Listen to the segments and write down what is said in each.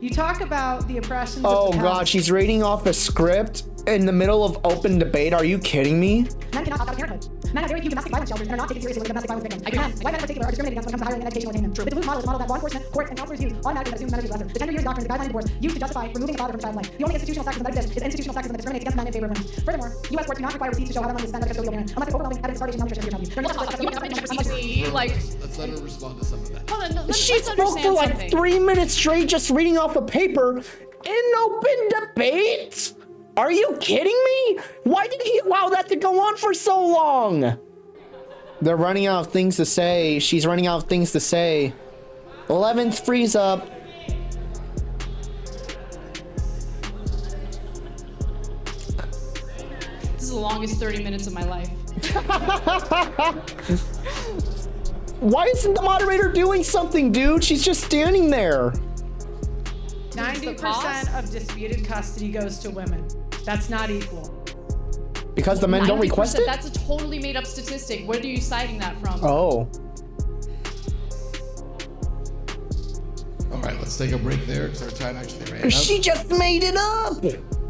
You talk about the oppressions Oh of the god, past. she's reading off a script in the middle of open debate. Are you kidding me? Men cannot opt out of parenthood. Men have very few domestic violence shelters and are not taken seriously when domestic violence victims. Men, white men in particular, are discriminated against when it comes to hiring and educational attainment. True. The Duluth model is a model that law enforcement, courts, and counselors use automatically that assumes men are lesser. The gender years doctrine is a guideline divorce used to justify removing a father from a child's life. The only institutional sexism that exists is institutional sexism that discriminates against men in favor of women. Furthermore, U.S. courts do not require receipts to show how much money is spent on a custodial parent, unless there's overwhelming evidence of starvation, malnutrition, or child abuse. Let's let her respond to some of that. Hold on, She spoke for like 3 minutes straight just reading off a paper in open debate? Are you kidding me? Why did he allow that to go on for so long? They're running out of things to say. She's running out of things to say. 11th freeze up. This is the longest 30 minutes of my life. Why isn't the moderator doing something, dude? She's just standing there. 90% of disputed custody goes to women. That's not equal. Because the men don't 90%, request it? That's a totally made up statistic. Where are you citing that from? Oh. All right, let's take a break there because our time actually ran out. She just made it up.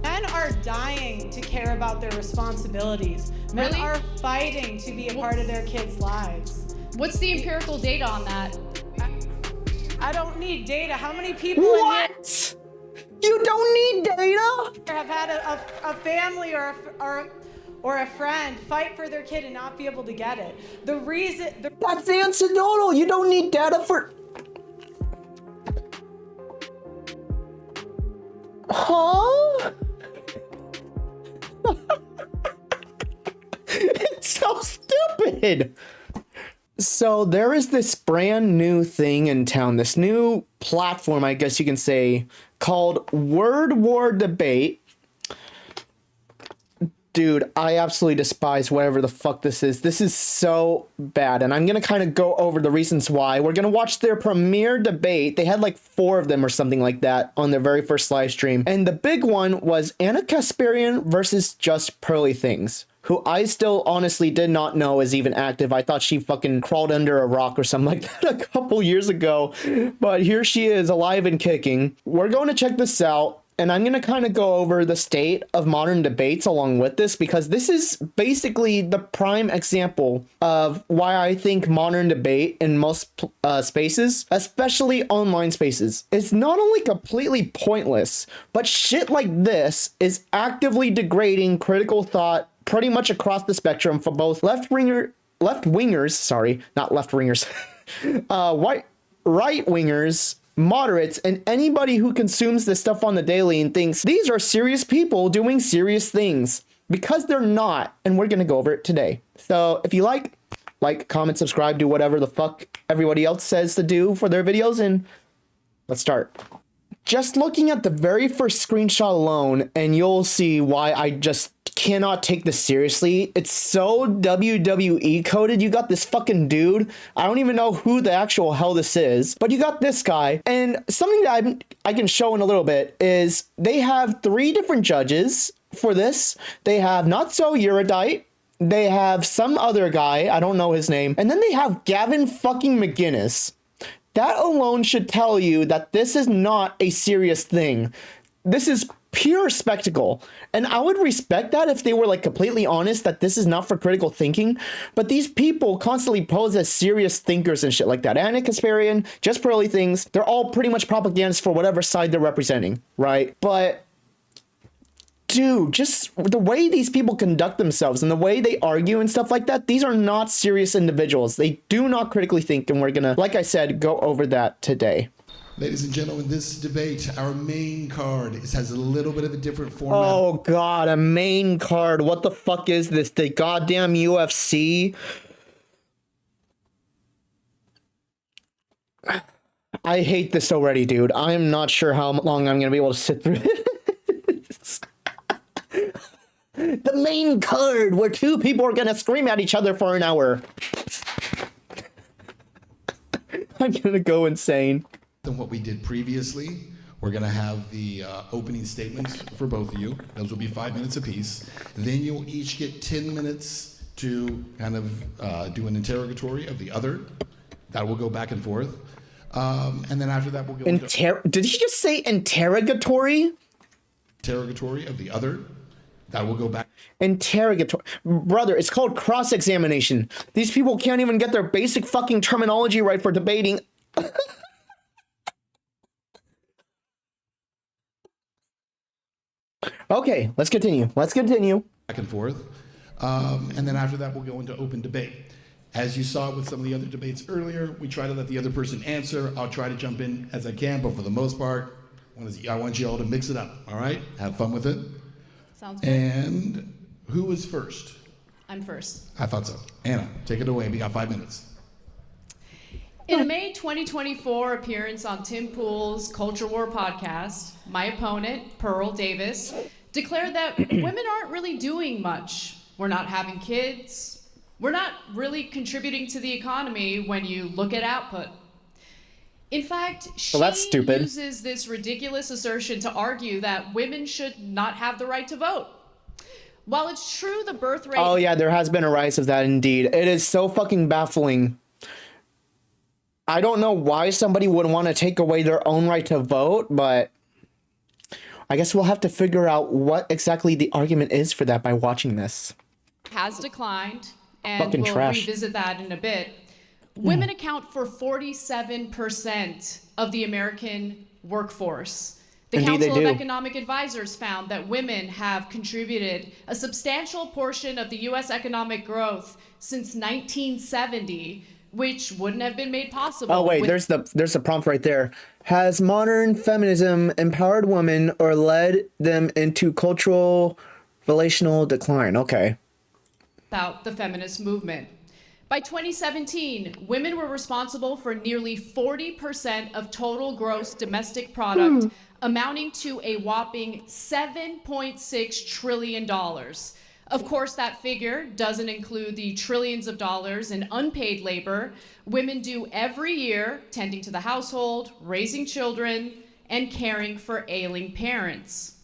Men are dying to care about their responsibilities. Men Really? are fighting to be a part of their kids' lives. What's the empirical data on that? I don't need data. How many people in here What? You don't need data? have had a family or a friend fight for their kid and not be able to get it? The reason... That's anecdotal. You don't need data for... Huh? It's so stupid. So there is this brand new thing in town, this new platform, I guess you can say, called Word War Debate. Dude, I absolutely despise whatever the fuck this is. This is so bad, and I'm gonna kind of go over the reasons why. We're gonna watch their premiere debate. They had like 4 of them or something like that on their very first live stream. And the big one was Anna Kasparian versus Just Pearly Things, who I still honestly did not know is even active. I thought she fucking crawled under a rock or something like that a couple years ago. But here she is, alive and kicking. We're going to check this out. And I'm going to kind of go over the state of modern debates along with this, because this is basically the prime example of why I think modern debate in most spaces, especially online spaces, is not only completely pointless, but shit like this is actively degrading critical thought pretty much across the spectrum for both right-wingers, moderates, and anybody who consumes this stuff on the daily and thinks these are serious people doing serious things, because they're not, and we're gonna go over it today. So if you like, comment, subscribe, do whatever the fuck everybody else says to do for their videos, and let's start. Just looking at the very first screenshot alone, and you'll see why I just cannot take this seriously. It's so WWE coded. You got this fucking dude. I don't even know who the actual hell this is, but you got this guy. And something that I can show in a little bit is they have 3 different judges for this. They have Not So Erudite. They have some other guy. I don't know his name. And then they have Gavin fucking McGinnis. That alone should tell you that this is not a serious thing. This is pure spectacle. And I would respect that if they were like completely honest that this is not for critical thinking. But these people constantly pose as serious thinkers and shit like that. Anna Kasparian, Just Pearly Things, they're all pretty much propagandists for whatever side they're representing, right? But dude, just the way these people conduct themselves and the way they argue and stuff like that, these are not serious individuals. They do not critically think, and we're gonna, like I said, go over that today. Ladies and gentlemen, this debate, our main card, has a little bit of a different format. Oh god, a main card. What the fuck is this? The goddamn UFC? I hate this already, dude. I'm not sure how long I'm gonna be able to sit through this. The main card, where 2 people are gonna scream at each other for an hour. I'm gonna go insane. Than what we did previously. We're gonna have the opening statements for both of you. Those will be 5 minutes apiece. Then you'll each get 10 minutes to kind of do an interrogatory of the other. That will go back and forth. And then after that, we'll go into Did he just say interrogatory? interrogatory of the other. That will go back. Interrogatory. Brother, it's called cross-examination. These people can't even get their basic fucking terminology right for debating. Okay, let's continue. Let's continue. Back and forth. And then after that, we'll go into open debate. As you saw with some of the other debates earlier, we try to let the other person answer. I'll try to jump in as I can, but for the most part, I want you all to mix it up, all right? Have fun with it. Sounds good. And who was first? I'm first. I thought so. Anna, take it away. We got 5 minutes. In a May 2024 appearance on Tim Pool's Culture War podcast, my opponent, Pearl Davis, declared that women aren't really doing much. We're not having kids. We're not really contributing to the economy when you look at output. In fact, she that's stupid. uses this ridiculous assertion to argue that women should not have the right to vote. While it's true the birth rate... Oh yeah, there has been a rise of that indeed. It is so fucking baffling. I don't know why somebody would want to take away their own right to vote, but I guess we'll have to figure out what exactly the argument is for that by watching this. has declined, and Fucking we'll trash. revisit that in a bit. Women account for 47% of the American workforce. The Indeed, they Council do. of Economic Advisors found that women have contributed a substantial portion of the U.S. economic growth since 1970, which wouldn't have been made possible. Oh wait, with- there's the prompt right there. Has modern feminism empowered women or led them into cultural relational decline? Okay. about the feminist movement. By 2017, women were responsible for nearly 40% of total gross domestic product, amounting to a whopping $7.6 trillion. Of course, that figure doesn't include the trillions of dollars in unpaid labor women do every year tending to the household, raising children, and caring for ailing parents.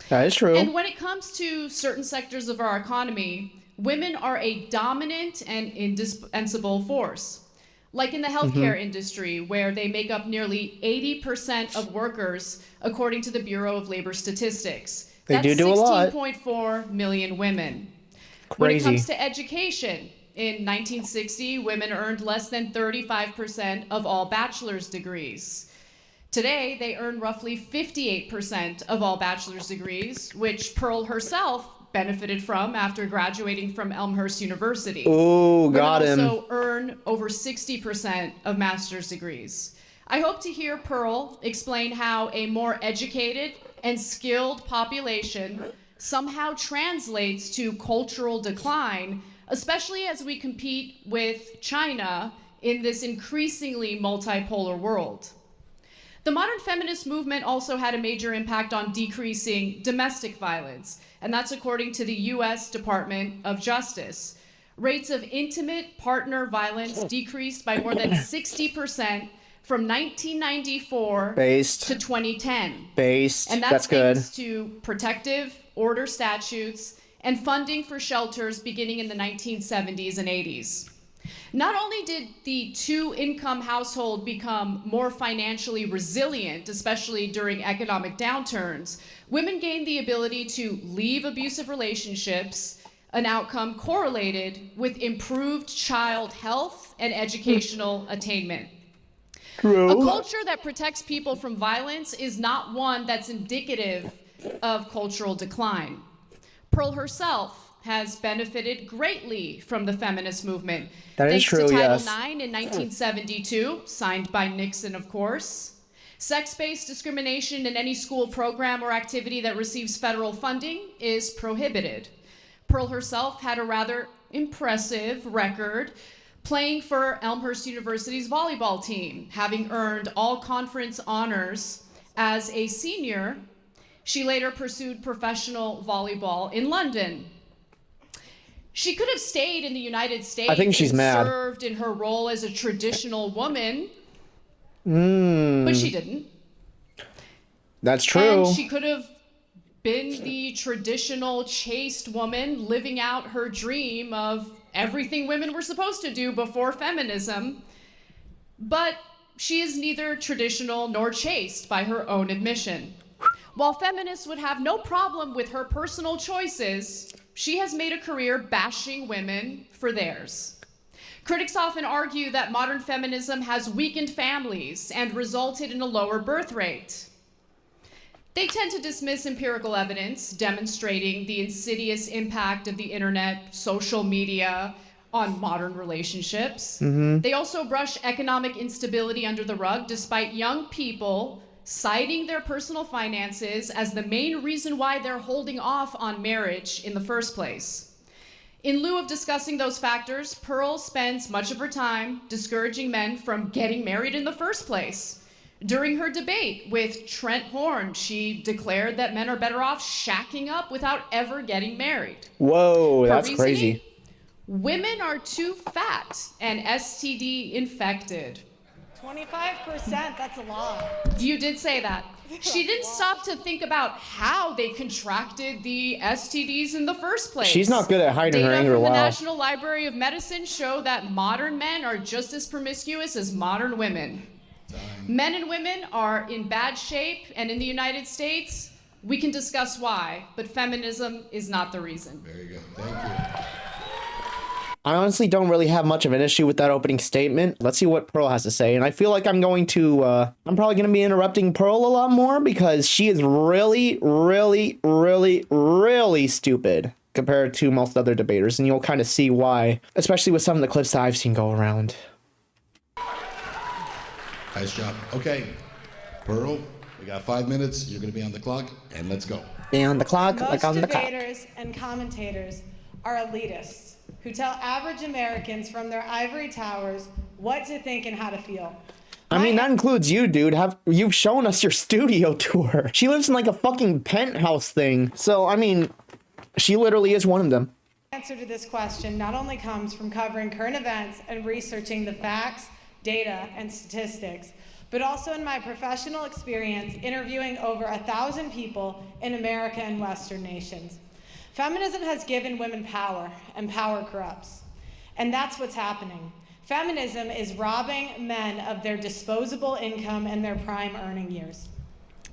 That is true. And when it comes to certain sectors of our economy, women are a dominant and indispensable force. Like in the healthcare industry, where they make up nearly 80% of workers, according to the Bureau of Labor Statistics. They That's do a lot. 16.4 million women. When it Crazy. comes to education, in 1960, women earned less than 35% of all bachelor's degrees. Today, they earn roughly 58% of all bachelor's degrees, which Pearl herself benefited from after graduating from Elmhurst University. Ooh, got Women him. also earn over 60% of master's degrees. I hope to hear Pearl explain how a more educated and skilled population somehow translates to cultural decline, especially as we compete with China in this increasingly multipolar world. The modern feminist movement also had a major impact on decreasing domestic violence, and that's according to the U.S. Department of Justice. Rates of intimate partner violence decreased by more than 60% from 1994 Based. to 2010. Based. And That's good. thanks to protective order statutes and funding for shelters beginning in the 1970s and 80s. Not only did the two-income household become more financially resilient, especially during economic downturns, women gained the ability to leave abusive relationships, an outcome correlated with improved child health and educational attainment. True. A culture that protects people from violence is not one that's indicative of cultural decline. Pearl herself has benefited greatly from the feminist movement. That is Thanks true, to Title yes. IX in 1972, signed by Nixon, of course. Sex-based discrimination in any school program or activity that receives federal funding is prohibited. Pearl herself had a rather impressive record playing for Elmhurst University's volleyball team, having earned all conference honors as a senior. She later pursued professional volleyball in London. She could have stayed in the United States I think she's and mad. served in her role as a traditional woman, Hmm. but she didn't. That's true. And she could have been the traditional chaste woman living out her dream of everything women were supposed to do before feminism. But she is neither traditional nor chaste by her own admission. While feminists would have no problem with her personal choices, she has made a career bashing women for theirs. Critics often argue that modern feminism has weakened families and resulted in a lower birth rate. They tend to dismiss empirical evidence demonstrating the insidious impact of the internet, social media on modern relationships. They also brush economic instability under the rug, despite young people citing their personal finances as the main reason why they're holding off on marriage in the first place. In lieu of discussing those factors, Pearl spends much of her time discouraging men from getting married in the first place. During her debate with Trent Horn, she declared that men are better off shacking up without ever getting married. Whoa, that's Her crazy. reasoning? Women are too fat and STD infected. 25%, that's a lot. You did say that. She didn't stop to think about how they contracted the STDs in the first place. She's not good at hiding her Data anger from the well. National Library of Medicine show that modern men are just as promiscuous as modern women. Men and women are in bad shape, and in the United States, we can discuss why, but feminism is not the reason. Very good. Thank you. I honestly don't really have much of an issue with that opening statement. Let's see what Pearl has to say. And I feel like I'm probably going to be interrupting Pearl a lot more because she is really, really, really, really stupid compared to most other debaters. And you'll kind of see why, especially with some of the clips that I've seen go around. Nice job. Okay, Pearl, we got 5 minutes. You're going to be on the clock, and let's go. Be on the clock, Most like on the clock. debaters and commentators are elitists who tell average Americans from their ivory towers what to think and how to feel. I mean, that includes you, dude. You've shown us your studio tour. She lives in like a fucking penthouse thing. So, I mean, she literally is one of them. Answer to this question not only comes from covering current events and researching the facts, data, and statistics, but also in my professional experience interviewing over 1,000 people in America and Western nations. Feminism has given women power, and power corrupts. And that's what's happening. Feminism is robbing men of their disposable income and their prime earning years.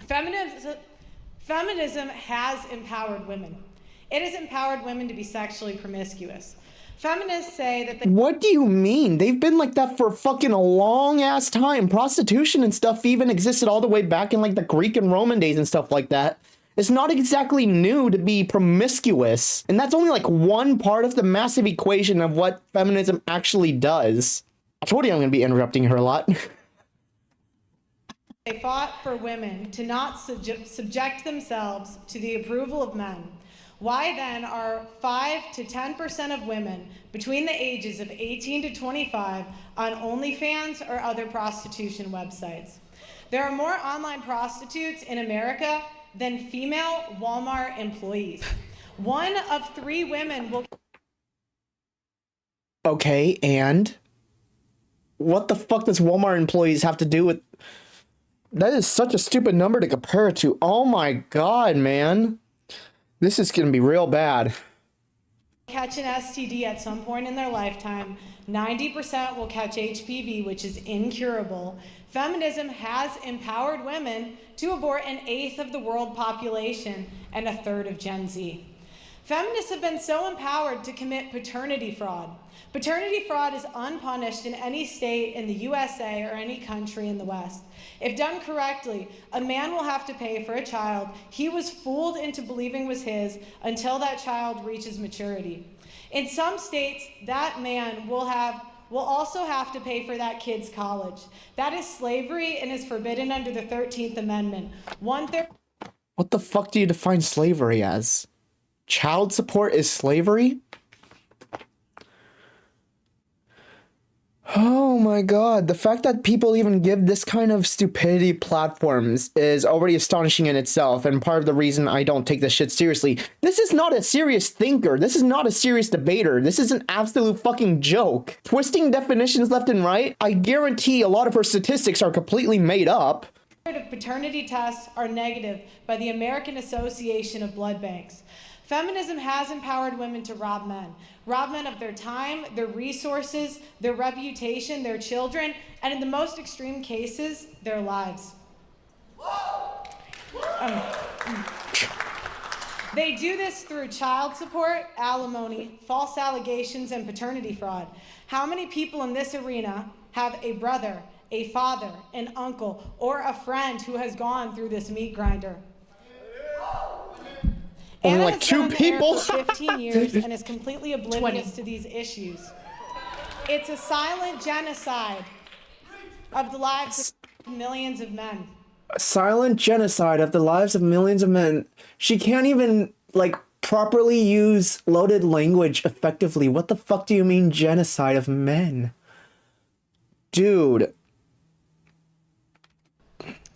Feminism has empowered women. It has empowered women to be sexually promiscuous. Feminists say that What do you mean? They've been like that for fucking a long ass time. Prostitution and stuff even existed all the way back in like the Greek and Roman days and stuff like that. It's not exactly new to be promiscuous. And that's only like one part of the massive equation of what feminism actually does. I told you I'm going to be interrupting her a lot. they fought for women to not subject themselves to the approval of men. Why then are 5 to 10% of women between the ages of 18 to 25 on OnlyFans or other prostitution websites? There are more online prostitutes in America than female Walmart employees. 1 of 3 women will... Okay, and what the fuck does Walmart employees have to do with... That is such a stupid number to compare it to. Oh my god, man. This is gonna be real bad. catch an STD at some point in their lifetime. 90% will catch HPV, which is incurable. Feminism has empowered women to abort 1/8 of the world population and 1/3 of Gen Z. Feminists have been so empowered to commit paternity fraud. Paternity fraud is unpunished in any state in the USA or any country in the West. If done correctly, a man will have to pay for a child he was fooled into believing was his until that child reaches maturity. In some states, that man will also have to pay for that kid's college. That is slavery and is forbidden under the 13th Amendment. What the fuck do you define slavery as? Child support is slavery? Oh my god, the fact that people even give this kind of stupidity platforms is already astonishing in itself, and part of the reason I don't take this shit seriously. This is not a serious thinker, this is not a serious debater, this is an absolute fucking joke. Twisting definitions left and right, I guarantee a lot of her statistics are completely made up. Of paternity tests are negative by the American Association of Blood Banks. Feminism has empowered women to rob men of their time, their resources, their reputation, their children, and in the most extreme cases, their lives. They do this through child support, alimony, false allegations, and paternity fraud. How many people in this arena have a brother, a father, an uncle, or a friend who has gone through this meat grinder? Only Anna like has 2 been on the air people. for 15 years and is completely oblivious to these issues. It's a silent genocide of the lives of millions of men. A silent genocide of the lives of millions of men. She can't even, like, properly use loaded language effectively. What the fuck do you mean genocide of men? Dude.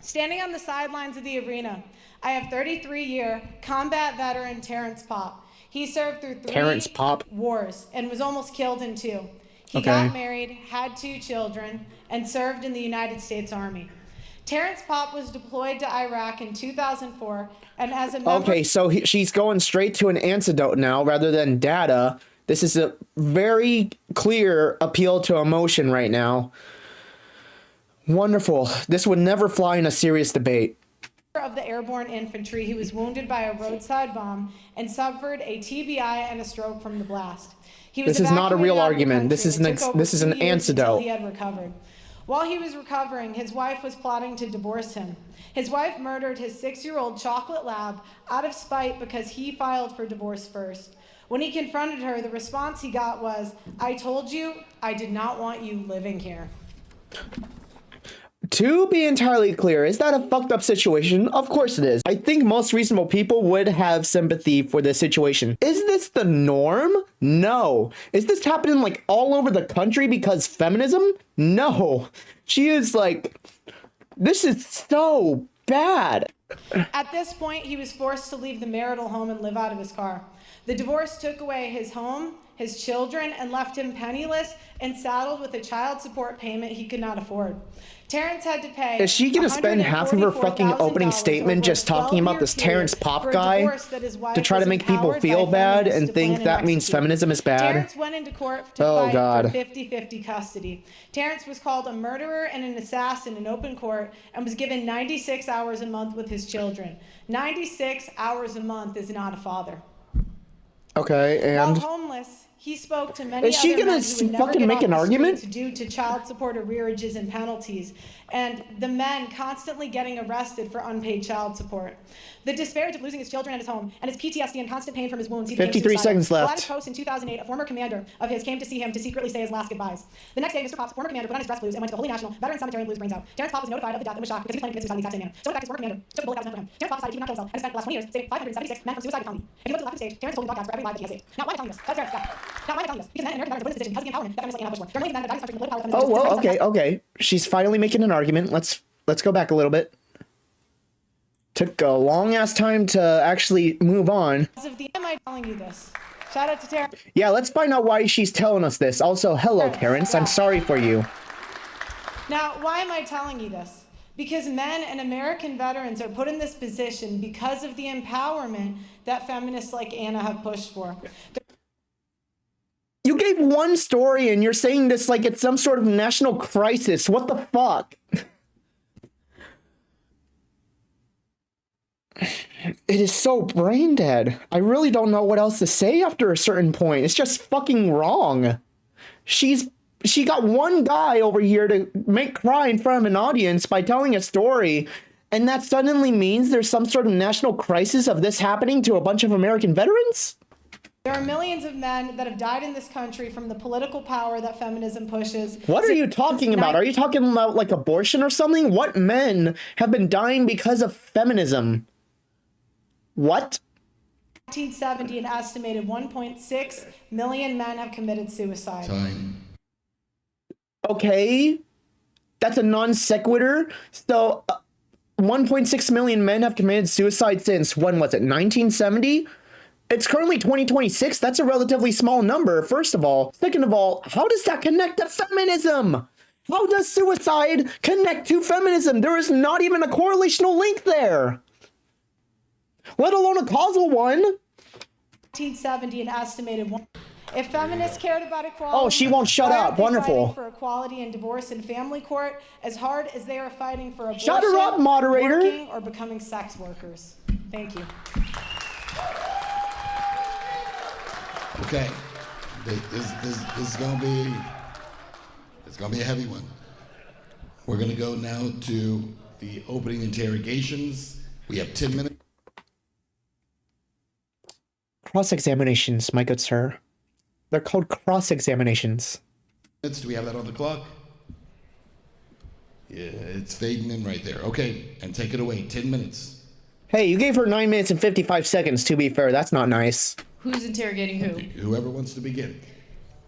Standing on the sidelines of the arena, I have 33-year combat veteran Terrence Popp. He served through 3 wars and was almost killed in 2. He got married, had 2 children, and served in the United States Army. Terrence Popp was deployed to Iraq in 2004, and as a member... Okay, so she's going straight to an antidote now rather than data. This is a very clear appeal to emotion right now. Wonderful. This would never fly in a serious debate. Of the airborne infantry, he was wounded by a roadside bomb and suffered a TBI and a stroke from the blast. This is not a real argument. This is an antidote. He had recovered. While he was recovering, his wife was plotting to divorce him. His wife murdered his 6-year-old chocolate lab out of spite because he filed for divorce first. When he confronted her, the response he got was, "I told you I did not want you living here." To be entirely clear, is that a fucked up situation? Of course it is. I think most reasonable people would have sympathy for this situation. Is this the norm? No. Is this happening like all over the country because feminism? No. She is like, this is so bad. At this point, he was forced to leave the marital home and live out of his car. The divorce took away his home, his children, and left him penniless and saddled with a child support payment he could not afford. Terrence had to pay. Is she gonna spend half of her fucking opening statement just talking about this Terrence Popp guy to try to make people feel bad and think that means feminism is bad? Terrence went into court to fight for 50-50 custody. Terrence was called a murderer and an assassin in open court and was given 96 hours a month with his children. 96 hours a month is not a father. Okay, and while homeless, he spoke to many is she other gonna men who would never fucking get make off an the argument? streets due to child support arrearages and penalties, and the men constantly getting arrested for unpaid child support. The despair of losing his children and his home, and his PTSD and constant pain from his wounds, he became 53 suicidal. seconds left. While at his post in 2008, a former commander of his came to see him to secretly say his last goodbyes. The next day, Mr. Popp's former commander put on his dress blues and went to the Holy National Veteran Cemetery and blew his brains out. Terrence Popp was notified of the death and was shocked because he was planning to commit suicide in the exact same manner. So in fact, his former commander took a bullet that was meant for him. Terrence Popp decided to keep him not kill himself and spent the last 20 years saving 576 men from suicide and felony. If you look to the left of the stage, Terrence told the podcast for every life that he has saved. Now, why am I telling you this? That's Terrence. Now, why am I telling you this? Because men and American veterans are put in this position because of the empowerment that feminists like Anna pushed for. There are millions of men that died in this country from political power that oh feminism well, okay. She's finally making an argument. Let's go back a little bit. Took a long ass time to actually move on. Am I telling you this? Shout out to Terrence. Yeah, let's find out why she's telling us this. Also, hello, Terrence. I'm sorry for you. Now, why am I telling you this? Because men and American veterans are put in this position because of the empowerment that feminists like Anna have pushed for. You gave one story and you're saying this like it's some sort of national crisis. What the fuck? It is so brain dead. I really don't know what else to say after a certain point. It's just fucking wrong. She got one guy over here to make cry in front of an audience by telling a story, and that suddenly means there's some sort of national crisis of this happening to a bunch of American veterans? There are millions of men that have died in this country from the political power that feminism pushes. What are you talking about? Are you talking about like abortion or something? What men have been dying because of feminism? What? 1970, an estimated 1.6 million men have committed suicide. Time. Okay, that's a non sequitur. So 1.6 million men have committed suicide since, when was it, 1970? It's currently 2026. That's a relatively small number, first of all. Second of all, how does that connect to feminism? How does suicide connect to feminism? There is not even a correlational link there, let alone a causal one. 1970, an estimated one. If feminists cared about equality, Oh, she won't shut why up. aren't they Wonderful. fighting for equality in divorce and family court as hard as they are fighting for abortion, Shut her up, moderator. working, or becoming sex workers? Thank you. Okay, this is gonna be a heavy one. We're gonna go now to the opening interrogations. We have 10 minutes. Cross-examinations, my good sir. They're called cross-examinations. Do we have that on the clock? Yeah, it's fading in right there. Okay, and take it away. 10 minutes. Hey, you gave her 9 minutes and 55 seconds, to be fair. That's not nice. Who's interrogating who? Whoever wants to begin.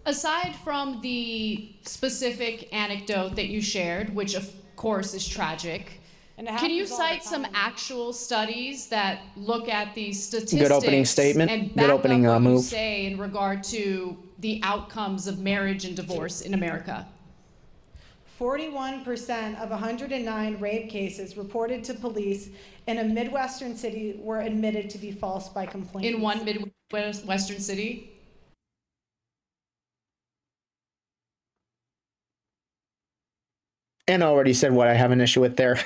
Aside from the specific anecdote that you shared, which of course is tragic, And it can you happens all the cite some time. actual studies that look at these statistics? Good opening statement. And Good back opening, up what you move. say in regard to the outcomes of marriage and divorce in America? 41% of 109 rape cases reported to police in a Midwestern city were admitted to be false by complainants. In one Midwestern city? Anna already said what I have an issue with there.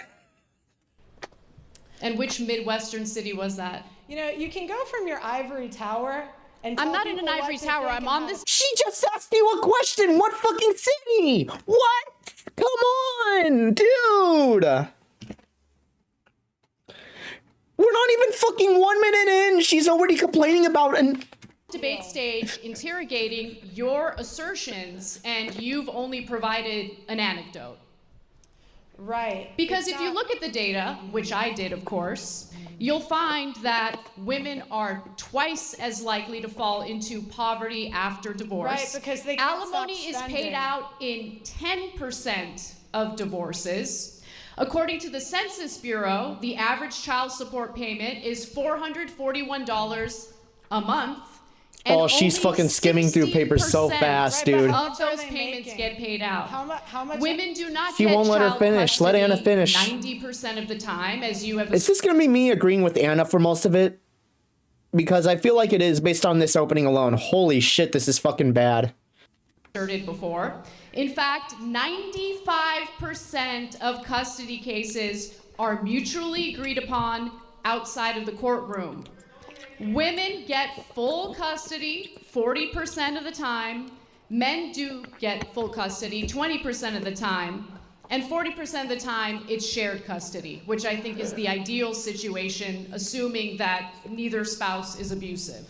And which Midwestern city was that? You know, you can go from your ivory tower and I'm tell not in people an what ivory to tower. think I'm and on how this. She just asked you a question. What fucking city? What? Come on, dude. We're not even fucking 1 minute in. She's already complaining about an... Debate stage interrogating your assertions, and you've only provided an anecdote. Right. Because It's if you not- look at the data, which I did, of course, you'll find that women are twice as likely to fall into poverty after divorce. Right, because they can't stop Alimony is spending. paid out in 10% of divorces. According to the Census Bureau, the average child support payment is $441 a month. and Oh, she's only fucking skimming through papers so 16% fast, Right, but dude. how- of those are they payments making? get paid out. How much? Women do not She get won't let her child finish. Let custody Anna finish. 90% of the time, as you have Is this gonna be me agreeing with Anna for most of it? Because I feel like it is based on this opening alone. Holy shit, this is fucking bad. asserted before. In fact, 95% of custody cases are mutually agreed upon outside of the courtroom. Women get full custody 40% of the time. Men do get full custody 20% of the time. And 40% of the time, it's shared custody, which I think is the ideal situation, assuming that neither spouse is abusive.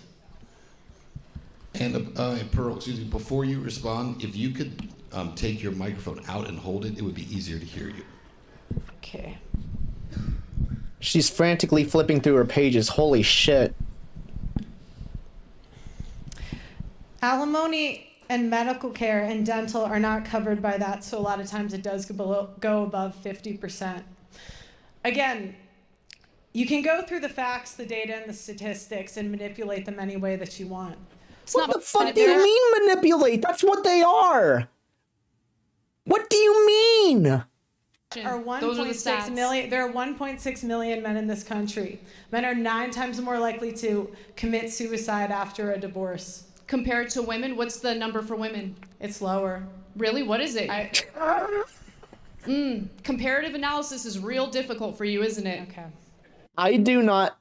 And Pearl, excuse me, before you respond, if you could take your microphone out and hold it, it would be easier to hear you. Okay. She's frantically flipping through her pages. Holy shit. Alimony and medical care and dental are not covered by that, so a lot of times it does go above 50%. Again, you can go through the facts, the data, and the statistics and manipulate them any way that you want. It's What not the fuck do you mean manipulate? That's what they are. What do you mean? Are Those are the 1.6 stats. million. There are 1.6 million men in this country. Men are 9 times more likely to commit suicide after a divorce. Compared to women, what's the number for women? It's lower. Really? What is it? Comparative analysis is real difficult for you, isn't it? Okay. I do not.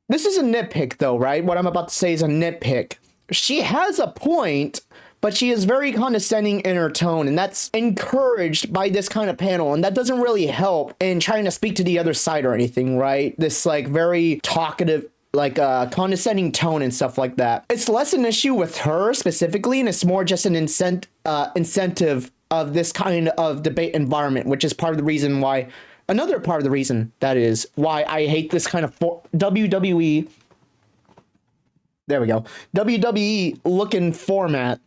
This is a nitpick, though, right? What I'm about to say is a nitpick. She has a point, but she is very condescending in her tone, and that's encouraged by this kind of panel, and that doesn't really help in trying to speak to the other side or anything, right? This, like, very talkative, like, condescending tone and stuff like that. It's less an issue with her specifically, and it's more just an incentive of this kind of debate environment, which is part of the reason why, another part of the reason, that is, why I hate this kind of WWE, there we go, WWE looking format.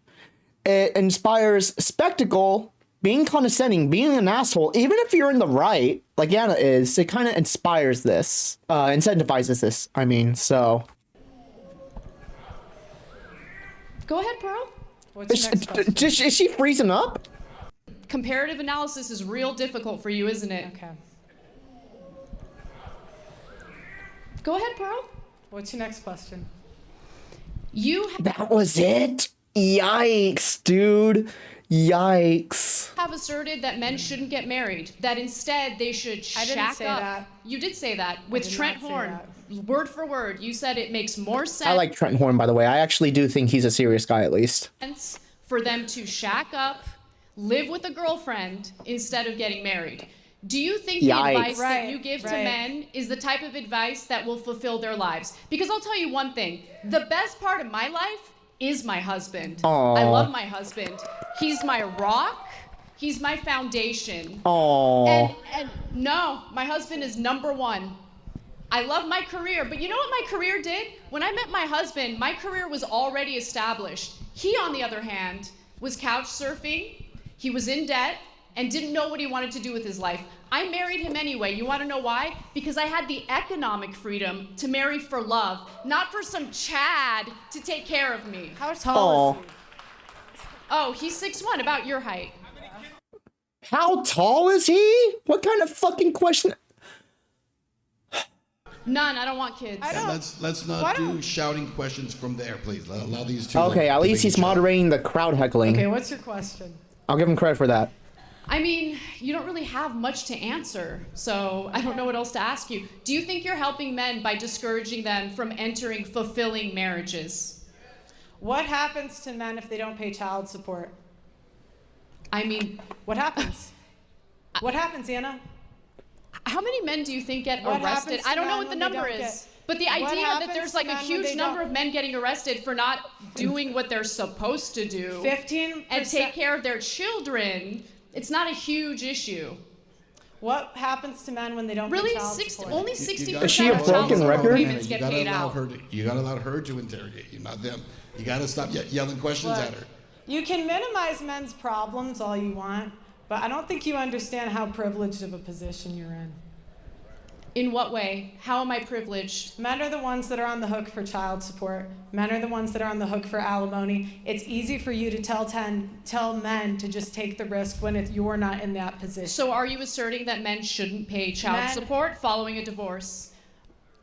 It inspires spectacle, being condescending, being an asshole, even if you're in the right, like Anna is, it kind of inspires this, incentivizes this, I mean, so. Go ahead, Pearl. What's your next question? Is she freezing up? Comparative analysis is real difficult for you, isn't it? Okay. Go ahead, Pearl. What's your next question? You That was it? Yikes, dude. Yikes. have asserted that men shouldn't get married, that instead they should I didn't shack say up. that. You did say that with did Trent not say Horn. Word for word, you said it makes more sense I like Trent Horn, by the way. I actually do think he's a serious guy, at least. for them to shack up, live with a girlfriend instead of getting married. Do you think the Yikes. advice that Right, you give to right. men is the type of advice that will fulfill their lives? Because I'll tell you one thing, the best part of my life is my husband. Aw. I love my husband. He's my rock. He's my foundation. Aww. And no, my husband is number one. I love my career, but you know what my career did? When I met my husband, my career was already established. He, on the other hand, was couch surfing, he was in debt, and didn't know what he wanted to do with his life. I married him anyway. You want to know why? Because I had the economic freedom to marry for love, not for some Chad to take care of me. How tall Aw. is he? Oh, he's 6'1", about your height. How tall is he? What kind of fucking question? None, I don't want kids. I don't- Let's Why not do don't- shouting questions from there, please. Allow these two. Okay, at least debate he's each other. moderating the crowd heckling. Okay, what's your question? I'll give him credit for that. I mean, you don't really have much to answer, so I don't know what else to ask you. Do you think you're helping men by discouraging them from entering fulfilling marriages? What happens to men if they don't pay child support? I mean, What happens? What happens, Anna? how many men do you think get What arrested? happens to I don't know men what the when they number don't is, get- but the What idea that happens there's to like a men when huge they number don't- of men getting arrested for not doing what they're supposed to do 15%. and take care of their children, it's not a huge issue. What happens to men when they don't Really, pay child support? only You 60% gotta Is she a of allow child broken support record? payments You get gotta paid allow out. her to. You gotta allow her to interrogate you, not them. You gotta stop yelling questions Look, at her. you can minimize men's problems all you want, but I don't think you understand how privileged of a position you're in. In what way? How am I privileged? Men are the ones that are on the hook for child support. Men are the ones that are on the hook for alimony. It's easy for you to tell men to just take the risk when you're not in that position. So are you asserting that men shouldn't pay child Men- support following a divorce?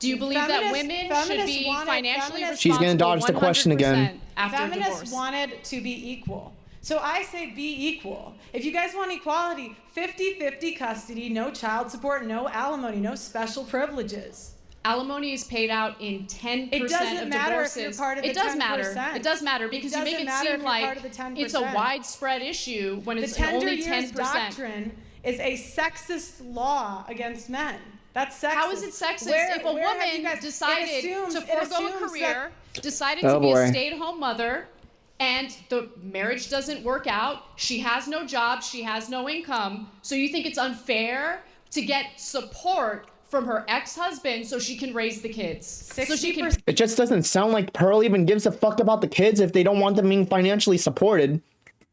Do you believe that Feminists- women should feminists be wanted- financially feminists- responsible She's gonna dodge the question again. 100% after Feminists divorce? wanted to be equal. So I say be equal. If you guys want equality, 50-50 custody, no child support, no alimony, no special privileges. Alimony is paid out in 10% It doesn't of matter if divorces. you're part of the It does matter. 10%. It does matter because you make doesn't it matter seem if you're like part of the 10%. it's a widespread issue when The it's tender only years 10%. doctrine is a sexist law against men. That's sexist. How is it sexist Where- if a where have you woman guys- decided it assumes- to it forego a assumes career, decided Oh, to be a boy. stay-at-home mother, and the marriage doesn't work out, she has no job, she has no income, so you think it's unfair to get support from her ex-husband so she can raise the kids? So she can 60%. It just doesn't sound like Pearl even gives a fuck about the kids if they don't want them being financially supported.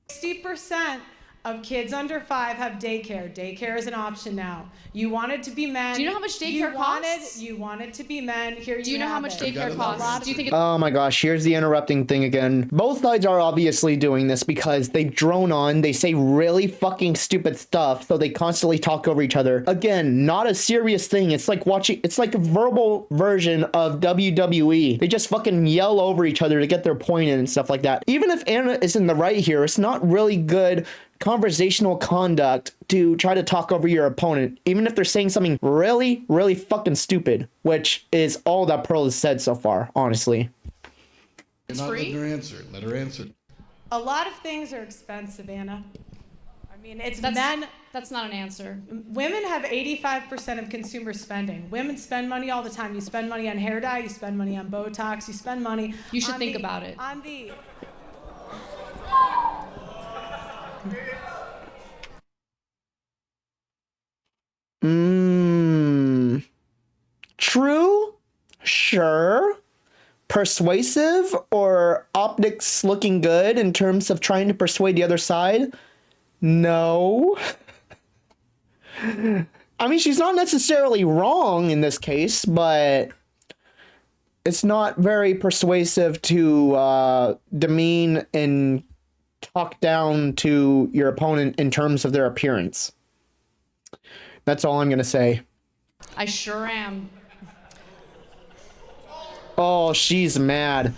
60% of kids under 5 have daycare. Daycare is an option now. You wanted to be men. Do you know how much daycare costs? You wanted to be men. Here Do you know how much You daycare gotta love costs? it. Do you think it's Oh my gosh, here's the interrupting thing again. Both sides are obviously doing this because they drone on, they say really fucking stupid stuff, so they constantly talk over each other. Again, not a serious thing. It's like it's like a verbal version of WWE. They just fucking yell over each other to get their point in and stuff like that. Even if Anna is in the right here, it's not really good conversational conduct to try to talk over your opponent, even if they're saying something really, really fucking stupid, which is all that Pearl has said so far, honestly. You're not free? letting her answer. Let her answer. A lot of things are expensive, Anna. I mean, it's that's, men. that's not an answer. Women have 85% of consumer spending. Women spend money all the time. You spend money on hair dye. You spend money on Botox. You spend money. You should on think about it. On the. True? Sure. Persuasive or optics looking good in terms of trying to persuade the other side? No. I mean, she's not necessarily wrong in this case, but it's not very persuasive to demean and talk down to your opponent in terms of their appearance. That's all I'm going to say. I sure am. Oh, she's mad.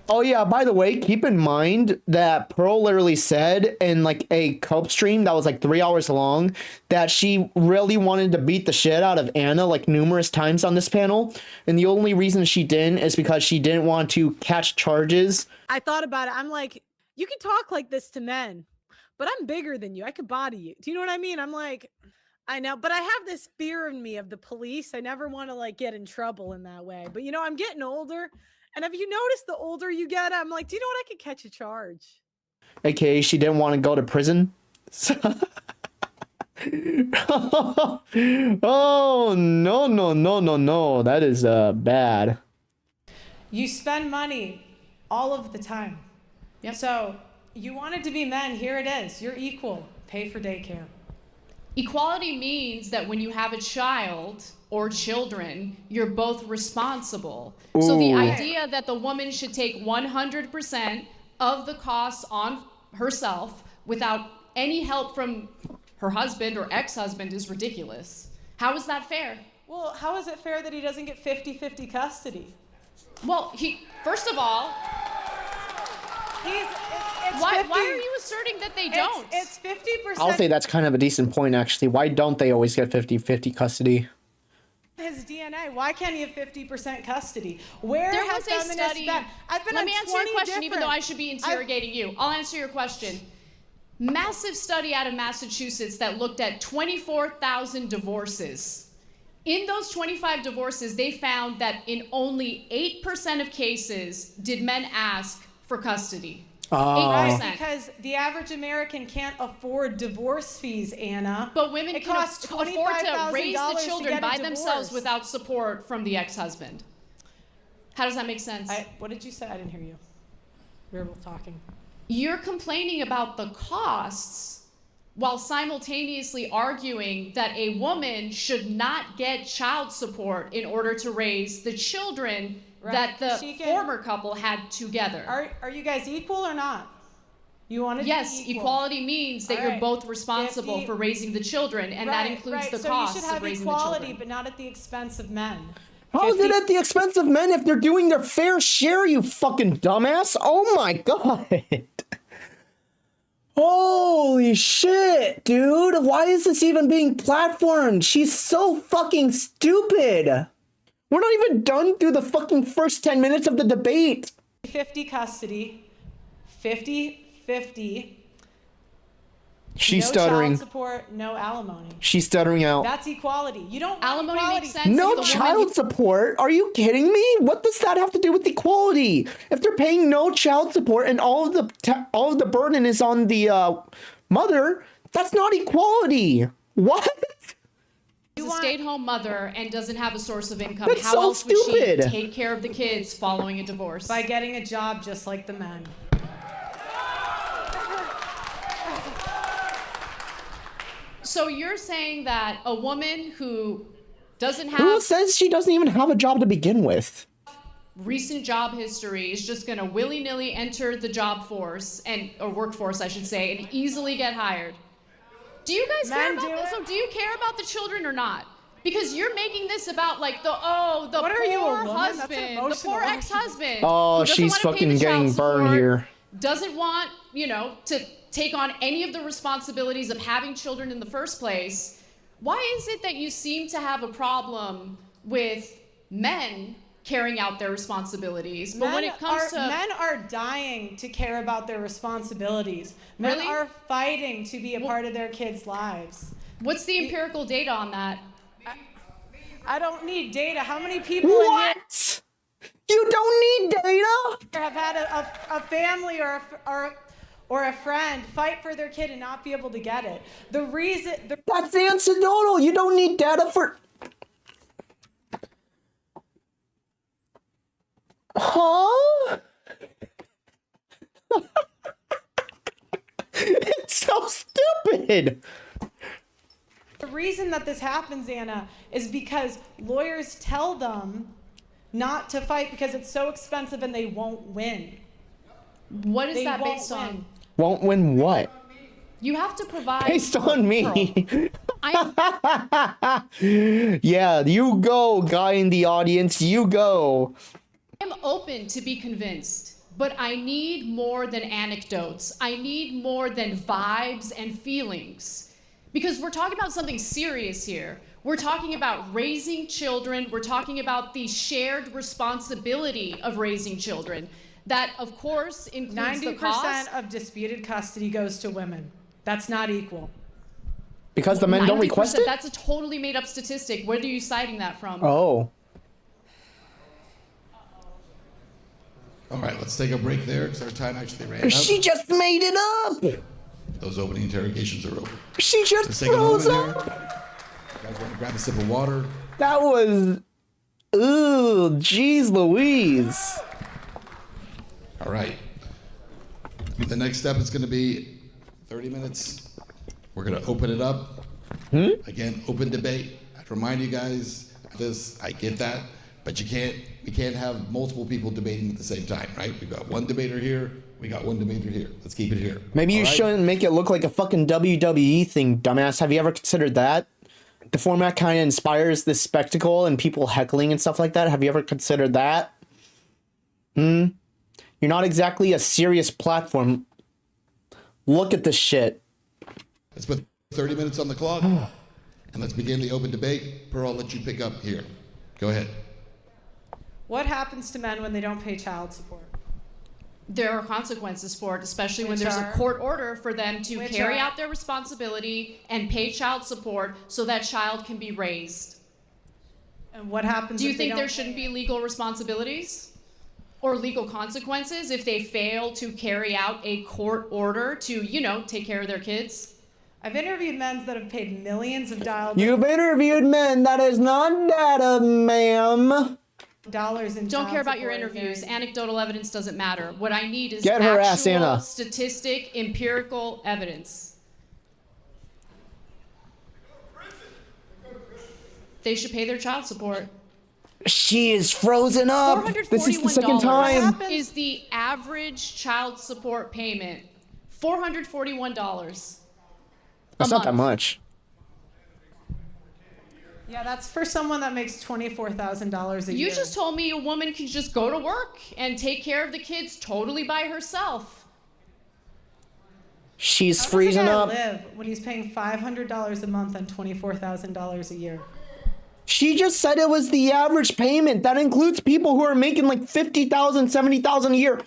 Oh yeah, by the way, keep in mind that Pearl literally said in like a cope stream that was like 3 hours long that she really wanted to beat the shit out of Anna like numerous times on this panel. And the only reason she didn't is because she didn't want to catch charges. I thought about it. I'm like, you can talk like this to men, but I'm bigger than you. I could body you. Do you know what I mean? I'm like, I know, but I have this fear in me of the police. I never want to like get in trouble in that way. But you know, I'm getting older. And have you noticed the older you get, I'm like, do you know what? I could catch a charge. AKA she didn't want to go to prison. Oh, no. That is bad. You spend money all of the time. Yep. So you wanted to be men. Here it is. You're equal. Pay for daycare. Equality means that when you have a child or children, you're both responsible. So the Ooh. idea that the woman should take 100% of the costs on herself without any help from her husband or ex-husband is ridiculous. How is that fair? Well, how is it fair that he doesn't get 50-50 custody? Well, first of all, why are you asserting that they don't? It's 50%. I'll say that's kind of a decent point, actually. Why don't they always get 50-50 custody? His DNA. Why can't he have 50% custody? Where There has was a feminists study. been? I've been Let on me answer 20 your question, even though I different- should be interrogating you. I'll answer your question. Massive study out of Massachusetts that looked at 24,000 divorces. In those 25 divorces, they found that in only 8% of cases did men ask for custody. Right, 8%. because the average American can't afford divorce fees, Anna. But women it can costs afford to raise the $25,000 children to get by a themselves divorce. without support from the ex-husband. How does that make sense? What did you say? I didn't hear you. We were both talking. You're complaining about the costs while simultaneously arguing that a woman should not get child support in order to raise the children that the She can- former couple had together. Are you guys equal or not? You want to Yes, be equal. equality means that All you're right. both responsible 50 for raising the children, and that includes the so costs you should have of raising the equality, children. but not at the expense of men. How is it at the expense of men if they're doing their fair share, you fucking dumbass? Oh my god. Holy shit, dude. Why is this even being platformed? She's so fucking stupid. We're not even done through the fucking first 10 minutes of the debate. 50 custody, 50-50. She's no stuttering. child support, no alimony. She's stuttering out. That's equality. You don't want Alimony equality. makes sense. No the woman child support? Are you kidding me? What does that have to do with equality? If they're paying no child support and all of the burden is on the mother, that's not equality. What? is a stay-at-home mother and doesn't have a source of income. That's How so else would stupid. she take care of the kids following a divorce? By getting a job just like the men. So you're saying that a woman who doesn't Who have says she doesn't even have a job to begin with? recent job history is just going to willy-nilly enter the job force or workforce, I should say, and easily get hired? Do you guys care Men about do this? it. So do you care about the children or not? Because you're making this about like the What are you, a poor woman? That's husband, the emotional. poor ex-husband. Oh, who doesn't she's wanna pay fucking the child getting burned support, here. Doesn't want, to take on any of the responsibilities of having children in the first place. Why is it that you seem to have a problem with men carrying out their responsibilities, but when it comes to men are dying to care about their responsibilities. Men Really? are fighting to be a part of their kids' lives. what's the empirical data on that? I don't need data. How many people in here What? You don't need data? have had a family or a friend fight for their kid and not be able to get it? The reason That's anecdotal. You don't need data for... Huh? It's so stupid. The reason that this happens, Anna, is because lawyers tell them not to fight because it's so expensive and they won't win. What is They that won't based win. on? Won't win what? You have to provide Based on me. Pearl. Yeah, you go, guy in the audience. You go. I'm open to be convinced but I need more than anecdotes. I need more than vibes and feelings. Because we're talking about something serious here. We're talking about raising children. We're talking about the shared responsibility of raising children. That, of course, includes the cost. 90% of disputed custody goes to women. That's not equal. Because the men don't request it? That's a totally made up statistic. Where are you citing that from? Oh. All right, let's take a break there because our time actually ran out. She just made it up. Those opening interrogations are over. She just Let's take a froze moment up. here. You guys want to grab a sip of water? That was... Ooh, jeez Louise. All right. The next step is going to be 30 minutes. We're going to open it up. Again, open debate. I'd remind you guys this. I get that, but we can't have multiple people debating at the same time, right? We've got one debater here. We got one debater here. Let's keep it here. Maybe you shouldn't make it look like a fucking WWE thing, dumbass. Have you ever considered that? The format kind of inspires this spectacle and people heckling and stuff like that. Have you ever considered that? You're not exactly a serious platform. Look at this shit. Let's put 30 minutes on the clock, and let's begin the open debate. Pearl, I'll let you pick up here. Go ahead. What happens to men when they don't pay child support? There are consequences for it, especially when there's a court order for them to carry out their responsibility and pay child support so that child can be raised. And what happens Do you if they think don't there shouldn't be legal responsibilities or legal consequences if they fail to carry out a court order to, take care of their kids? I've interviewed men that have paid millions of dollars. You've interviewed men. That is not data, ma'am. Dollars in Don't child care about your support interviews. hearing. Anecdotal evidence doesn't matter. What I need is Get her ass, actual Anna. statistic, empirical evidence. They should pay their child support. She is frozen up. This is the second time. Is the average child support payment. $441. That's not that much. Yeah, that's for someone that makes $24,000 a year. You just told me a woman can just go to work and take care of the kids totally by herself. She's How does freezing a guy up. live when he's paying $500 a month on $24,000 a year? She just said it was the average payment. That includes people who are making like $50,000, $70,000 a year.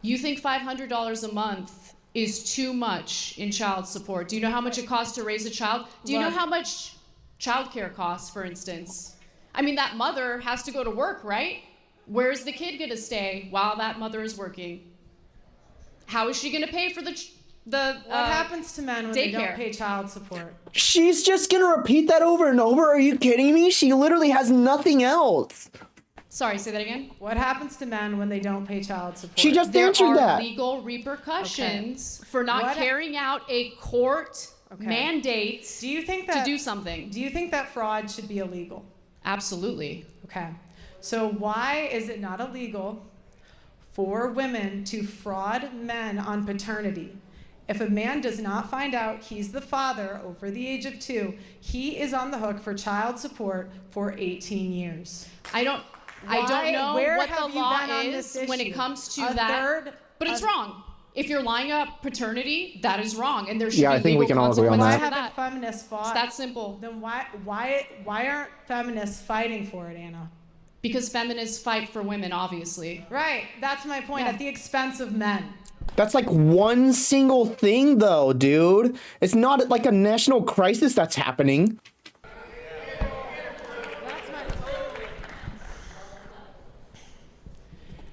You think $500 a month is too much in child support? Do you know how much it costs to raise a child? Do you know how much childcare costs, for instance? I mean, that mother has to go to work, right? Where's the kid going to stay while that mother is working? How is she going to pay for what happens to men when they don't daycare? pay child support? She's just gonna repeat that over and over. Are you kidding me? She literally has nothing else. Sorry, say that again. What happens to men when they don't pay child support? She just There answered are that. legal repercussions for not What- carrying out a court mandate Do you think that to do something. Do you think that fraud should be illegal? Absolutely. Okay. So why is it not illegal for women to fraud men on paternity? If a man does not find out he's the father over the age of 2, he is on the hook for child support for 18 years. I don't know Where what have the you law been on is this when it issue? comes to A that. third But it's of- wrong. If you're lying about paternity, that is wrong, and there should Yeah, be I think we legal can all agree on consequences that. for Why haven't that. feminists fought? It's that simple. Then why aren't feminists fighting for it, Anna? Because feminists fight for women, obviously. Right. That's my point. Yeah. At the expense of men. That's like one single thing though, dude. It's not like a national crisis that's happening.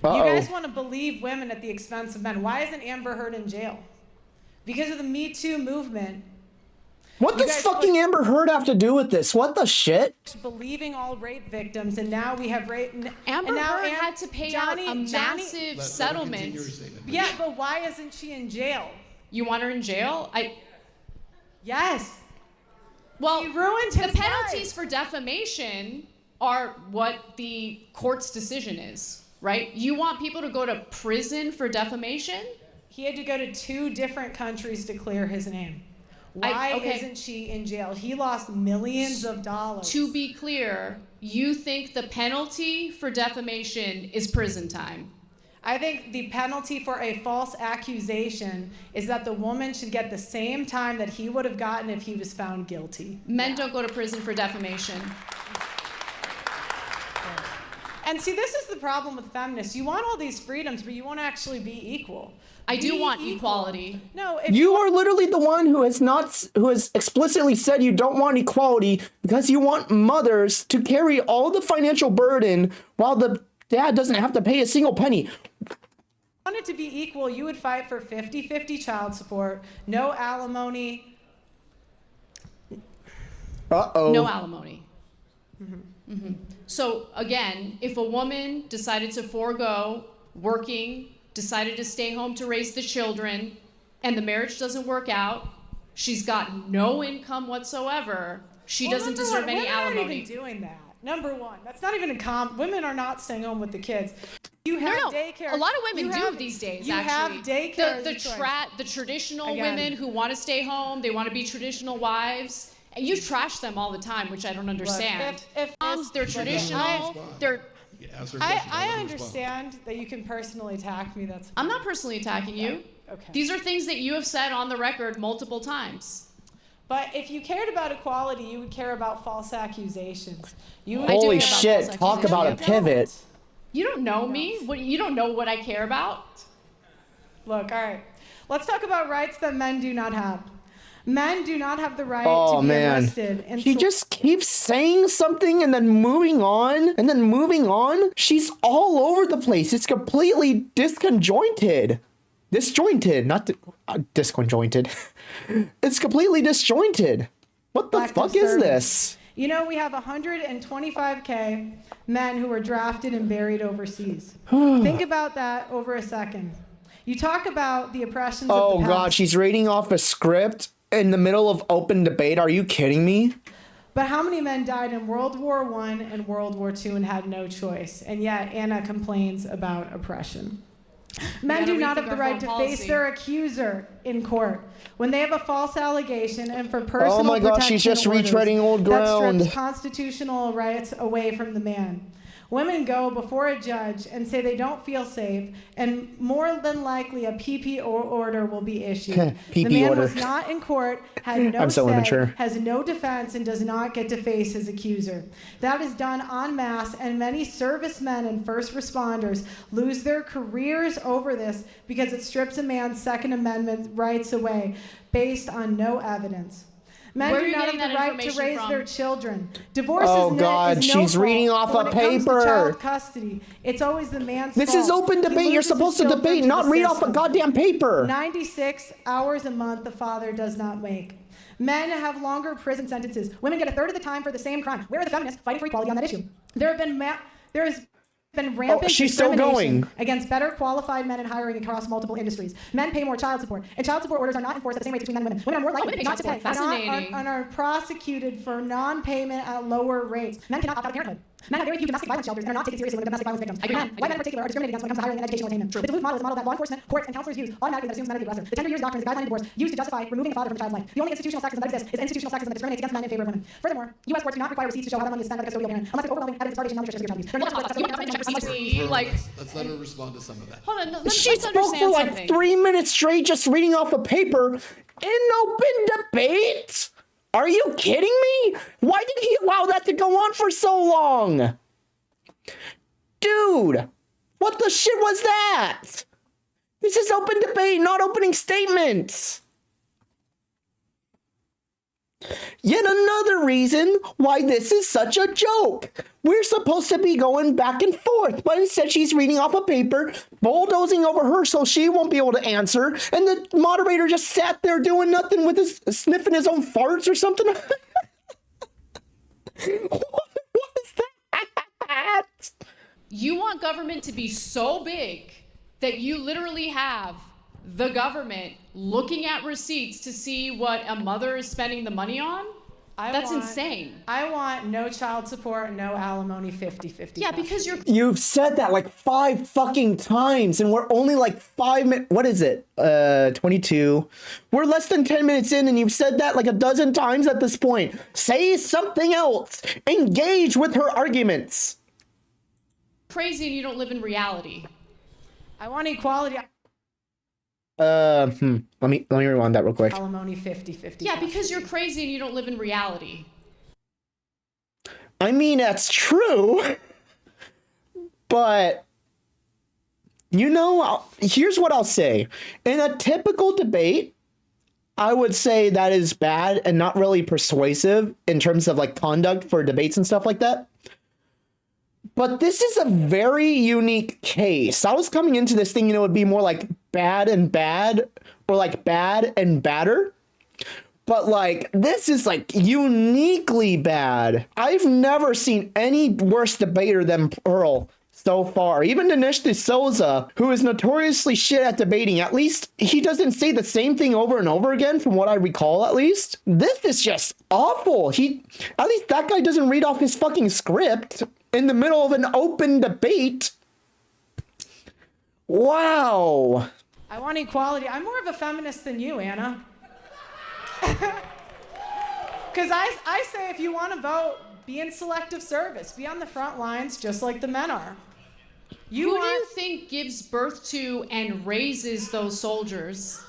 You guys want to believe women at the expense of men. Why isn't Amber Heard in jail? Because of the Me Too movement. What You does guys fucking Amber Heard have to do with this? What the shit? Believing all rape victims, and now we have rape. Amber and now Heard had to pay out a massive Let her continue settlement. your statement, please. Yeah, but why isn't she in jail? You want her in jail? Yes. Well, She ruined the his penalties life. for defamation are what the court's decision is, right? You want people to go to prison for defamation? He had to go to 2 different countries to clear his name. Why okay. isn't she in jail? He lost millions of dollars. To be clear, you think the penalty for defamation is prison time? I think the penalty for a false accusation is that the woman should get the same time that he would have gotten if he was found guilty. Men don't go to prison for defamation. And see, this is the problem with feminists. You want all these freedoms, but you won't actually be equal. I do Be want equal. equality. No, if You are literally the one who has explicitly said you don't want equality because you want mothers to carry all the financial burden while the dad doesn't have to pay a single penny. wanted to be equal, you would fight for 50-50 child support, no alimony. Uh-oh. No alimony. So again, if a woman decided to forego working, decided to stay home to raise the children, and the marriage doesn't work out, she's got no income whatsoever, she doesn't deserve any alimony. Women aren't even doing that. Number one, that's not even women are not staying home with the kids. You have daycare. A lot of women do these days, you actually. have daycare. The traditional Again. women who want to stay home, they want to be traditional wives. And you trash them all the time, which I don't understand. if Moms, they're traditional. They're. You ask her a question, I let her understand that you can personally attack me. That's I'm not personally attacking you. okay. These are things that you have said on the record multiple times. But if you cared about equality, you would care about false accusations. You would Holy care about shit, false talk about a accusations. pivot. You don't know me. You don't know what I care about. Look, all right. Let's talk about rights that men do not have. Men do not have the right Oh, to be man. arrested. And She just keeps saying something and then moving on and then moving on. She's all over the place. It's completely disconjointed. Disjointed, not disconjointed. It's completely disjointed. What the Black fuck is conservatives. this? You know, we have 125K men who were drafted and buried overseas. Think about that over a second. You talk about the oppressions of Oh the past. god, she's reading off a script in the middle of open debate. Are you kidding me? But how many men died in World War I and World War II and had no choice? And yet Anna complains about oppression. Men do not have the right to face their accuser in court when they have a false allegation and for personal Oh my god, she's just protection retreading old orders that ground. strips constitutional rights away from the man. Women go before a judge and say they don't feel safe, and more than likely a PP order will be issued. PP the man order. was not in court, had no I'm so say, immature. has no defense, and does not get to face his accuser. That is done en masse, and many servicemen and first responders lose their careers over this because it strips a man's Second Amendment rights away based on no evidence. Men Where are do you not have getting the that right to information raise from? their children. Divorce Oh, is God, is no she's fault, reading off but when a it comes to paper. child custody, it's always the man's This fault. is open He debate. You're loses his supposed to children debate, to not the read off a system. goddamn paper. 96 hours a month the father does not make. Men have longer prison sentences. Women get a third of the time for the same crime. Where are the feminists fighting for equality on that issue? There has been rampant she's still discrimination going. against better qualified men in hiring across multiple industries. Men pay more child support, and child support orders are not enforced at the same rate between men and women. Women are more likely to pay child support Fascinating. and are prosecuted for non-payment at lower rates. Men cannot opt out of parenthood. Men have very few domestic violence shelters and are not taken seriously when domestic violence victims. Men, white men in particular, are discriminated against when it comes to hiring and educational attainment. The Duluth model is a model that law enforcement, courts, and counselors use automatically that assumes men are the aggressor. The tender years doctrine is a guideline in divorce used to justify removing the father from the child's life. The only institutional sexism that exists is institutional sexism that discriminates against men in favor of women. Furthermore, U.S. courts do not require receipts to show how the money is spent by the custodial parent unless there's overwhelming evidence of starvation, malnutrition, or severe child abuse. There are no laws Let's let her respond to some of that. Hold on, She let's spoke for understand like something. 3 minutes straight just reading off a paper in open debate? Are you kidding me? Why did he allow that to go on for so long? Dude, what the shit was that? This is open debate, not opening statements. Yet another reason why this is such a joke. We're supposed to be going back and forth, but instead she's reading off a paper, bulldozing over her so she won't be able to answer, and the moderator just sat there doing nothing with his sniffing his own farts or something. What was that? You want government to be so big that you literally have the government looking at receipts to see what a mother is spending the money on? That's insane. I want no child support, no alimony, 50-50. Yeah, because you're You've said that like 5 fucking times, and we're only like 5 minutes. What is it? 22. We're less than 10 minutes in, and you've said that like a dozen times at this point. Say something else. Engage with her arguments. crazy and you don't live in reality. I want equality. Let me rewind that real quick. Alimony 50-50. Yeah, because you're crazy and you don't live in reality. I mean, that's true. But, you know, here's what I'll say. In a typical debate, I would say that is bad and not really persuasive in terms of like conduct for debates and stuff like that. But this is a very unique case. I was coming into this thing, you know, it would be more like bad and bad or like bad and badder. But like, this is like uniquely bad. I've never seen any worse debater than Pearl so far. Even Dinesh D'Souza, who is notoriously shit at debating, at least he doesn't say the same thing over and over again, from what I recall at least. This is just awful. At least that guy doesn't read off his fucking script in the middle of an open debate. Wow. I want equality. I'm more of a feminist than you, Anna. Because I say if you want to vote, be in selective service. Be on the front lines just like the men are. Who do you think gives birth to and raises those soldiers?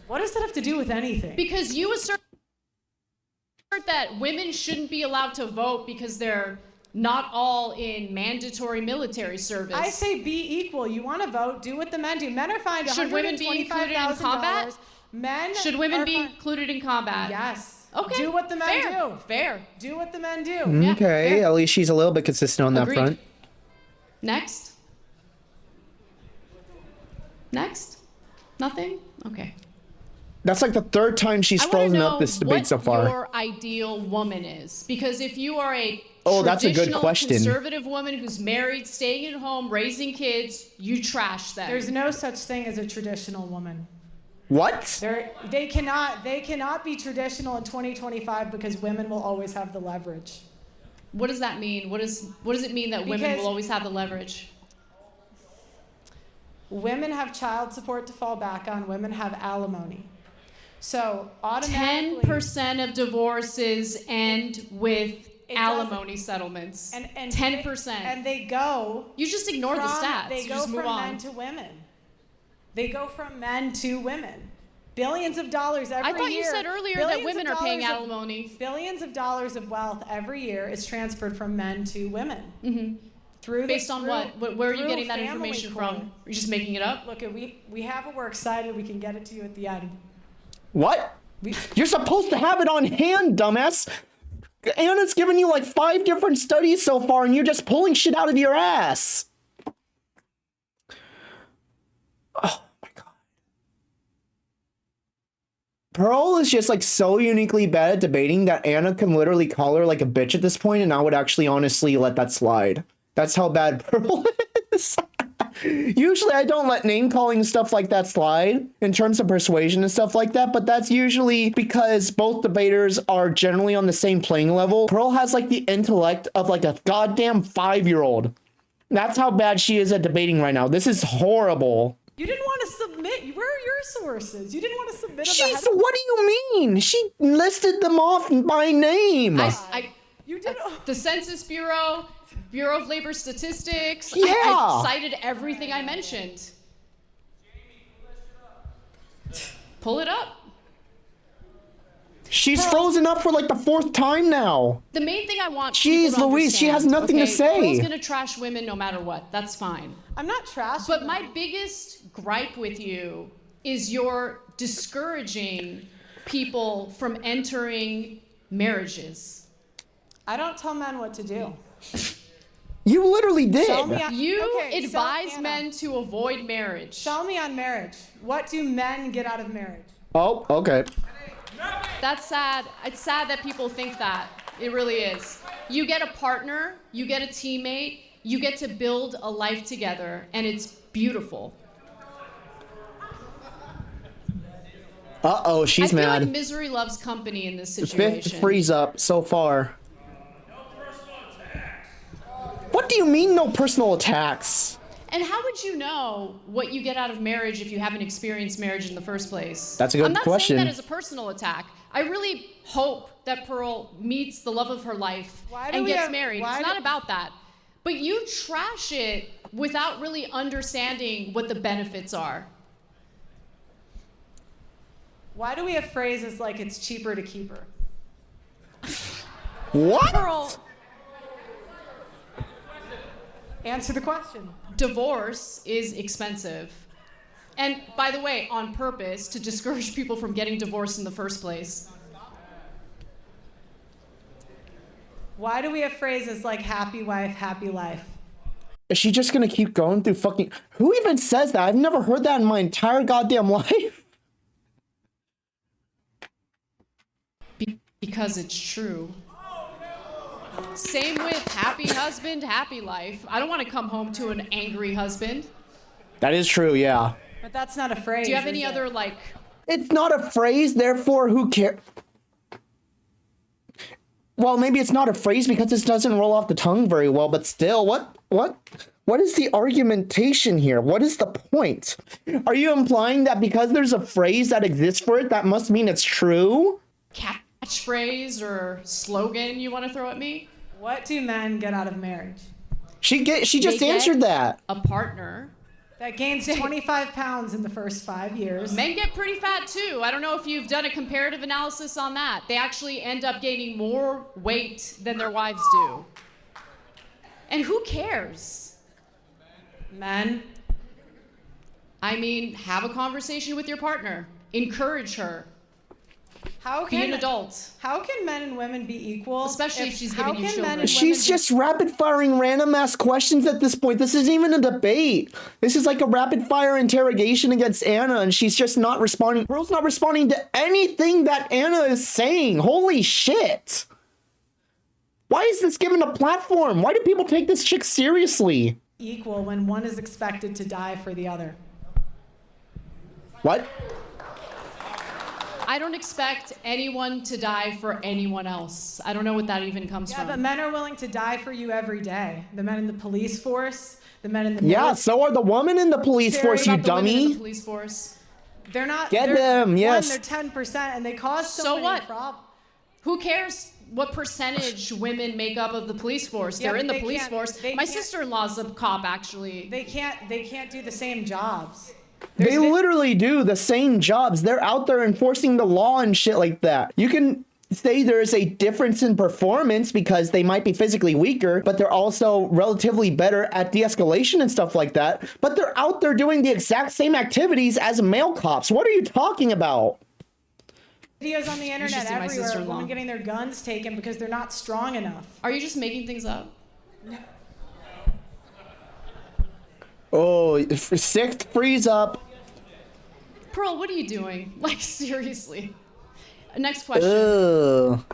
What does that have to do with anything? Because you assert that women shouldn't be allowed to vote because they're not all in mandatory military service. I say be equal. You want to vote, do what the men do. Men are fined $125,000. Should women be included in combat? Should women be included in combat? Yes. Okay. Do what the men do. Fair. Do what the men do. Okay, fair. at least she's a little bit consistent on that Agreed. front. Next? Nothing? Okay. That's like the third time she's frozen up this debate so far. I want to know what your ideal woman is. Because if you are a that's a good question. conservative woman who's married, staying at home, raising kids, you trash them. There's no such thing as a traditional woman. What? They cannot be traditional in 2025 because women will always have the leverage. What does that mean? What does it mean that women will always have the leverage? Women have child support to fall back on. Women have alimony. So automatically 10% of divorces end with alimony settlements. And 10%. And they go. You just ignore the stats. They You go just move from on. men to women. They go from men to women. Billions of dollars every year. I thought you said earlier that women are paying alimony. Billions of dollars of wealth every year is transferred from men to women. Mm-hmm. Based on what? Where are you getting that information from? Are you just making it up? Look, we have it. We're excited. We can get it to you at the end. What? You're supposed to have it on hand, dumbass. Anna's given you like 5 different studies so far, and you're just pulling shit out of your ass. Oh my god. Pearl is just like so uniquely bad at debating that Anna can literally call her like a bitch at this point, and I would actually honestly let that slide. That's how bad Pearl is. Usually I don't let name calling stuff like that slide in terms of persuasion and stuff like that, but that's usually because both debaters are generally on the same playing level. Pearl has like the intellect of like a goddamn 5-year-old. That's how bad she is at debating right now. This is horrible. You didn't want to submit. Where are your sources? You didn't want to submit. What do you mean? She listed them off by name. You did. The Census Bureau, Bureau of Labor Statistics. Yeah. I cited everything I mentioned. Pull it up. She's frozen up for like the 4th time now. The main thing I want. Jeez Louise, she has nothing to say. Pearl's gonna trash women no matter what. That's fine. I'm not trashing. But my biggest gripe with you is you're discouraging people from entering marriages. I don't tell men what to do. You literally did. You advise men to avoid marriage. Sell me on marriage. What do men get out of marriage? Oh, okay. That's sad. It's sad that people think that. It really is. You get a partner, you get a teammate, you get to build a life together, and it's beautiful. Uh-oh, she's I feel mad. like misery loves company in this Fifth situation. freeze up so far. What do you mean no personal attacks? And how would you know what you get out of marriage if you haven't experienced marriage in the first place? That's a good I'm not question. saying that as a personal attack. I really hope that Pearl meets the love of her life and gets married. It's not about that. But you trash it without really understanding what the benefits are. Why do we have phrases like it's cheaper to keep her? What? Pearl, Answer the question. divorce is expensive. And by the way, on purpose, to discourage people from getting divorced in the first place. Why do we have phrases like happy wife, happy life? Is she just gonna keep going through fucking... Who even says that? I've never heard that in my entire goddamn life. Because it's true. Same with happy husband, happy life. I don't want to come home to an angry husband. That is true, yeah. But that's not a phrase. Do you have any is it? other, like... It's not a phrase, therefore who cares? Well, maybe it's not a phrase because it doesn't roll off the tongue very well, but still, what is the argumentation here? What is the point? Are you implying that because there's a phrase that exists for it, that must mean it's true? catchphrase or slogan you want to throw at me? What do men get out of marriage? She just They answered get that. A partner. That gains 25 pounds in the first 5 years. Men get pretty fat too. I don't know if you've done a comparative analysis on that. They actually end up gaining more weight than their wives do. And who cares? Men. I mean, have a conversation with your partner. Encourage her. Be an adult. How can men and women be equal? Especially if she's giving you children. She's just rapid firing random ass questions at this point. This isn't even a debate. This is like a rapid fire interrogation against Anna, and she's just not responding. Pearl's not responding to anything that Anna is saying. Holy shit. Why is this given a platform? Why do people take this chick seriously? Equal when one is expected to die for the other. What? I don't expect anyone to die for anyone else. I don't know what that even comes from. Yeah, but men are willing to die for you every day. The men in the police force, the men in the Yeah, so are the women in the police force, you About the women in dummy. the police force. They're not. Get they're, them, yes. One, they're 10%, and they cause so many what? problems. Who cares what percentage women make up of the police force? Yeah, They're in but the they police can't- force. they My can't- sister-in-law's a cop, actually. They can't do the same jobs. They literally do the same jobs. They're out there enforcing the law and shit like that. You can say there's a difference in performance because they might be physically weaker, but they're also relatively better at de-escalation and stuff like that. But they're out there doing the exact same activities as male cops. What are you talking about? Videos on the should internet see my everywhere of sister-in-law. women getting their guns taken because they're not strong enough. Are you just making things up? Oh, sixth freeze up. Pearl, what are you doing? Like, seriously. Next question. Ugh.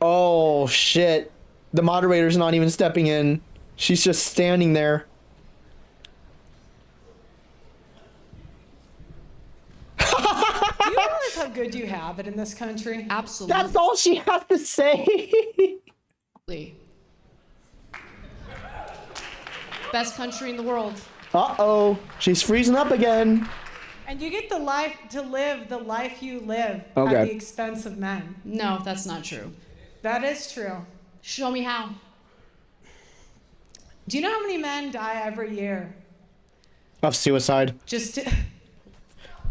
Oh, shit. The moderator's not even stepping in. She's just standing there. Do you realize how good you have it in this country? Absolutely. That's all she has to say. Best country in the world. Uh-oh. She's freezing up again. And you get to live the life you live Okay. at the expense of men. No, that's not true. That is true. Show me how. Do you know how many men die every year? Of suicide. Just to,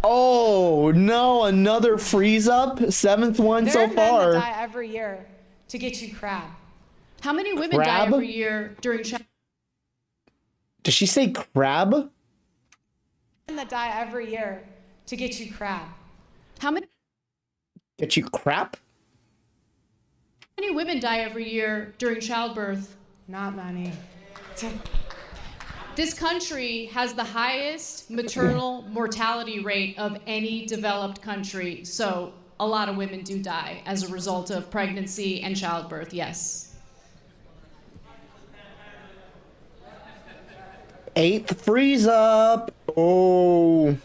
Oh, no. Another freeze up. Seventh one there so are men that far. die every year to get you crab. How many women die Crab? every year during Did she say crab? Men that die every year to get you crab. How many Get you crap? women die every year during childbirth? Not many. This country has the highest maternal mortality rate of any developed country, so a lot of women do die as a result of pregnancy and childbirth, yes. Eighth freeze up. Oh.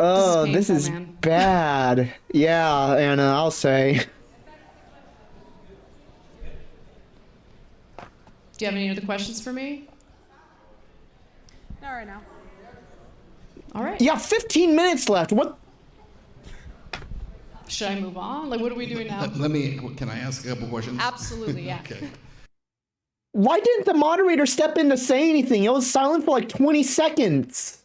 Oh, painful, this is man. bad. Yeah, Anna, I'll say. Do you have any other questions for me? Not right now. All right. Yeah, 15 minutes left. What? Should I move on? Like, what are we doing now? Can I ask a couple questions? Absolutely, yeah. Okay. Why didn't the moderator step in to say anything? It was silent for like 20 seconds.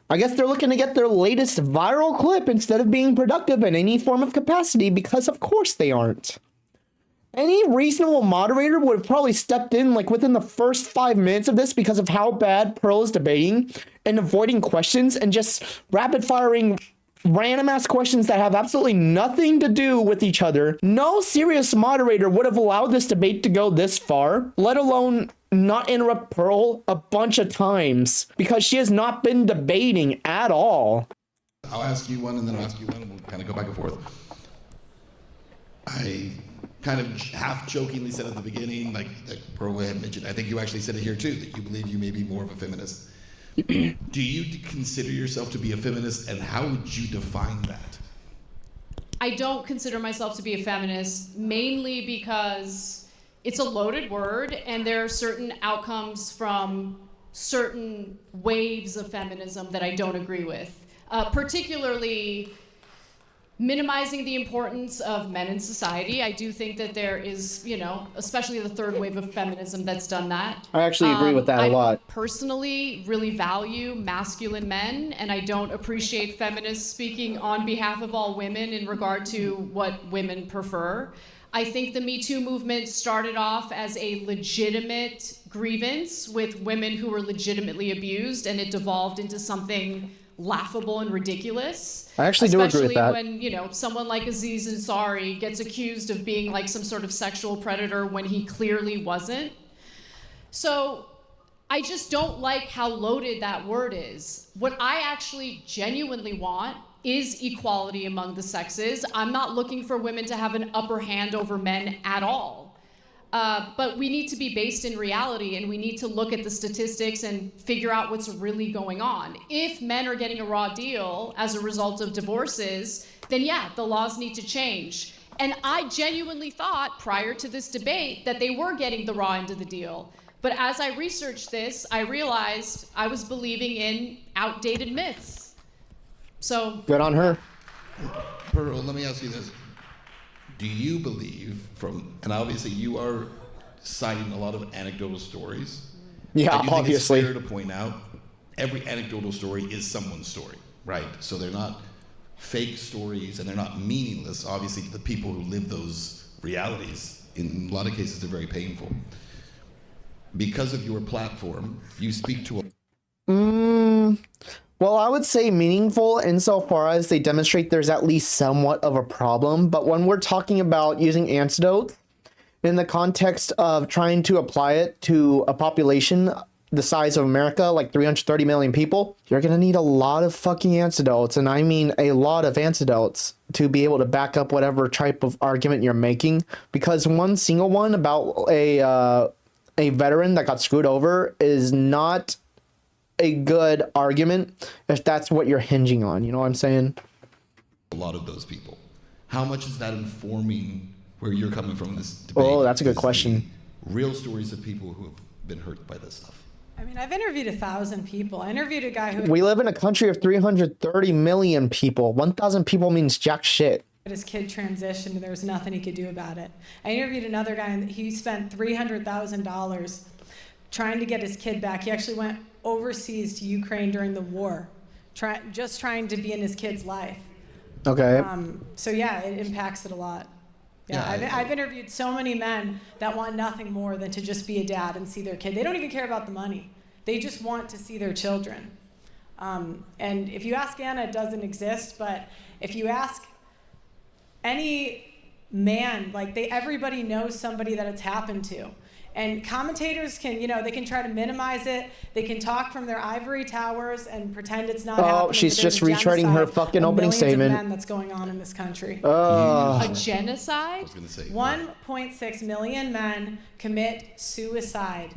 I guess they're looking to get their latest viral clip instead of being productive in any form of capacity, because of course they aren't. Any reasonable moderator would have probably stepped in like within the first 5 minutes of this because of how bad Pearl is debating and avoiding questions and just rapid firing random ass questions that have absolutely nothing to do with each other. No serious moderator would have allowed this debate to go this far, let alone not interrupt Pearl a bunch of times, because she has not been debating at all. I'll ask you one and then I'll ask you one and we'll kind of go back and forth. I kind of half jokingly said at the beginning, like Pearl had mentioned, I think you actually said it here too, that you believe you may be more of a feminist. Do you consider yourself to be a feminist, and how would you define that? I don't consider myself to be a feminist, mainly because it's a loaded word and there are certain outcomes from certain waves of feminism that I don't agree with. Particularly minimizing the importance of men in society. I do think that there is, especially the third wave of feminism that's done that. I actually agree with that a lot. I personally really value masculine men, and I don't appreciate feminists speaking on behalf of all women in regard to what women prefer. I think the Me Too movement started off as a legitimate grievance with women who were legitimately abused, and it devolved into something laughable and ridiculous. I actually do agree with that. Especially when, someone like Aziz Ansari gets accused of being like some sort of sexual predator when he clearly wasn't. So I just don't like how loaded that word is. What I actually genuinely want is equality among the sexes. I'm not looking for women to have an upper hand over men at all. But we need to be based in reality, and we need to look at the statistics and figure out what's really going on. If men are getting a raw deal as a result of divorces, then yeah, the laws need to change. And I genuinely thought prior to this debate that they were getting the raw end of the deal. But as I researched this, I realized I was believing in outdated myths. So Good on her. Pearl, let me ask you this. Do you believe and obviously you are citing a lot of anecdotal stories. Yeah, I do obviously. think it's fair to point out every anecdotal story is someone's story, right? So they're not fake stories and they're not meaningless. Obviously, the people who live those realities, in a lot of cases, they're very painful. Because of your platform, you speak to Well, I would say meaningful insofar as they demonstrate there's at least somewhat of a problem. But when we're talking about using antidotes in the context of trying to apply it to a population the size of America, like 330 million people, you're going to need a lot of fucking antidotes. And I mean a lot of antidotes to be able to back up whatever type of argument you're making. Because one single one about a veteran that got screwed over is not a good argument if that's what you're hinging on. You know what I'm saying? a lot of those people. How much is that informing where you're coming from in this debate? Oh, that's a good Is question. the real stories of people who have been hurt by this stuff. I mean, I've interviewed 1,000 people. I interviewed a guy who We live in a country of 330 million people. 1,000 people means jack shit. his kid transitioned and there was nothing he could do about it. I interviewed another guy and he spent $300,000 trying to get his kid back. He actually went overseas to Ukraine during the war, just trying to be in his kid's life. Okay. So yeah, it impacts it a lot. Yeah, I've interviewed so many men that want nothing more than to just be a dad and see their kid. They don't even care about the money. They just want to see their children. And if you ask Anna, it doesn't exist, but if you ask any man, like everybody knows somebody that it's happened to. And commentators can, they can try to minimize it. They can talk from their ivory towers and pretend it's not happening. Oh, she's but there's just a retreading her genocide fucking of opening millions of statement. men that's going on in this country. A I genocide? was going to say 1.6 million men commit suicide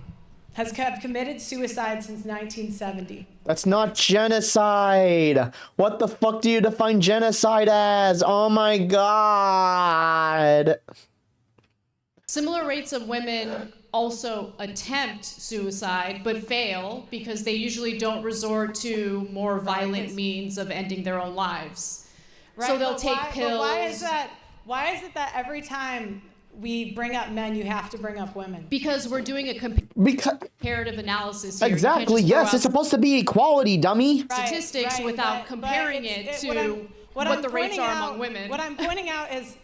have committed suicide since 1970. That's not genocide. What the fuck do you define genocide as? Oh my god. Similar rates of women also attempt suicide but fail because they usually don't resort to more violent means of ending their own lives. Right, so they'll but take pills. But why is that? Why is it that every time we bring up men, you have to bring up women? Because we're doing a Because comparative analysis here. exactly, yes, it's supposed to be equality, dummy. Statistics without comparing it to what the rates are among women. What I'm pointing out is,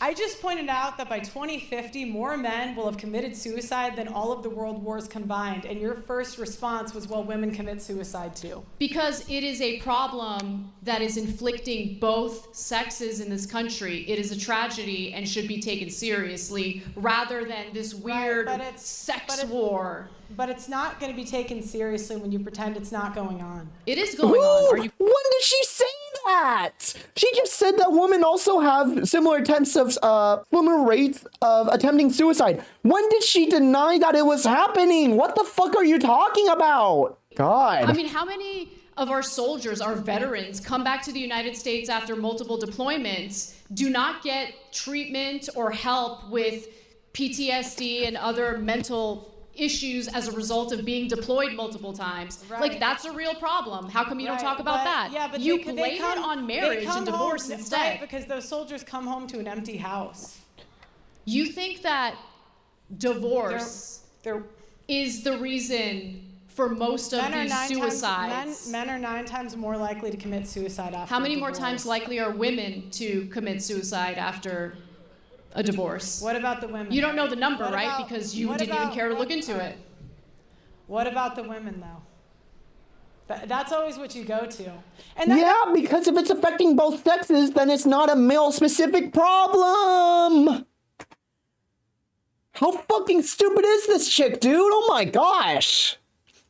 I just pointed out that by 2050, more men will have committed suicide than all of the world wars combined. And your first response was, well, women commit suicide too. Because it is a problem that is inflicting both sexes in this country. It is a tragedy and should be taken seriously rather than this weird sex war. But it's not going to be taken seriously when you pretend it's not going on. It is going on. Are you? When did she say that? She just said that women also have similar attempts of similar rates of attempting suicide. When did she deny that it was happening? What the fuck are you talking about? God. I mean, how many of our soldiers, our veterans, come back to the United States after multiple deployments, do not get treatment or help with PTSD and other mental issues as a result of being deployed multiple times? Right. Like, that's a real problem. How come you don't talk about that? Yeah, but you blame it on marriage and divorce instead. Right, because those soldiers come home to an empty house. You think that divorce is the reason for most of these suicides? Men are 9 times more likely to commit suicide after How many divorce. more times likely are women to commit suicide after a divorce? What about the women? You don't know the number, What right? about- Because you what didn't even about- care to look into it. What about the women, though? That's always what you go to. And that, Yeah, because if it's affecting both sexes, then it's not a male-specific problem. How fucking stupid is this chick, dude? Oh my gosh.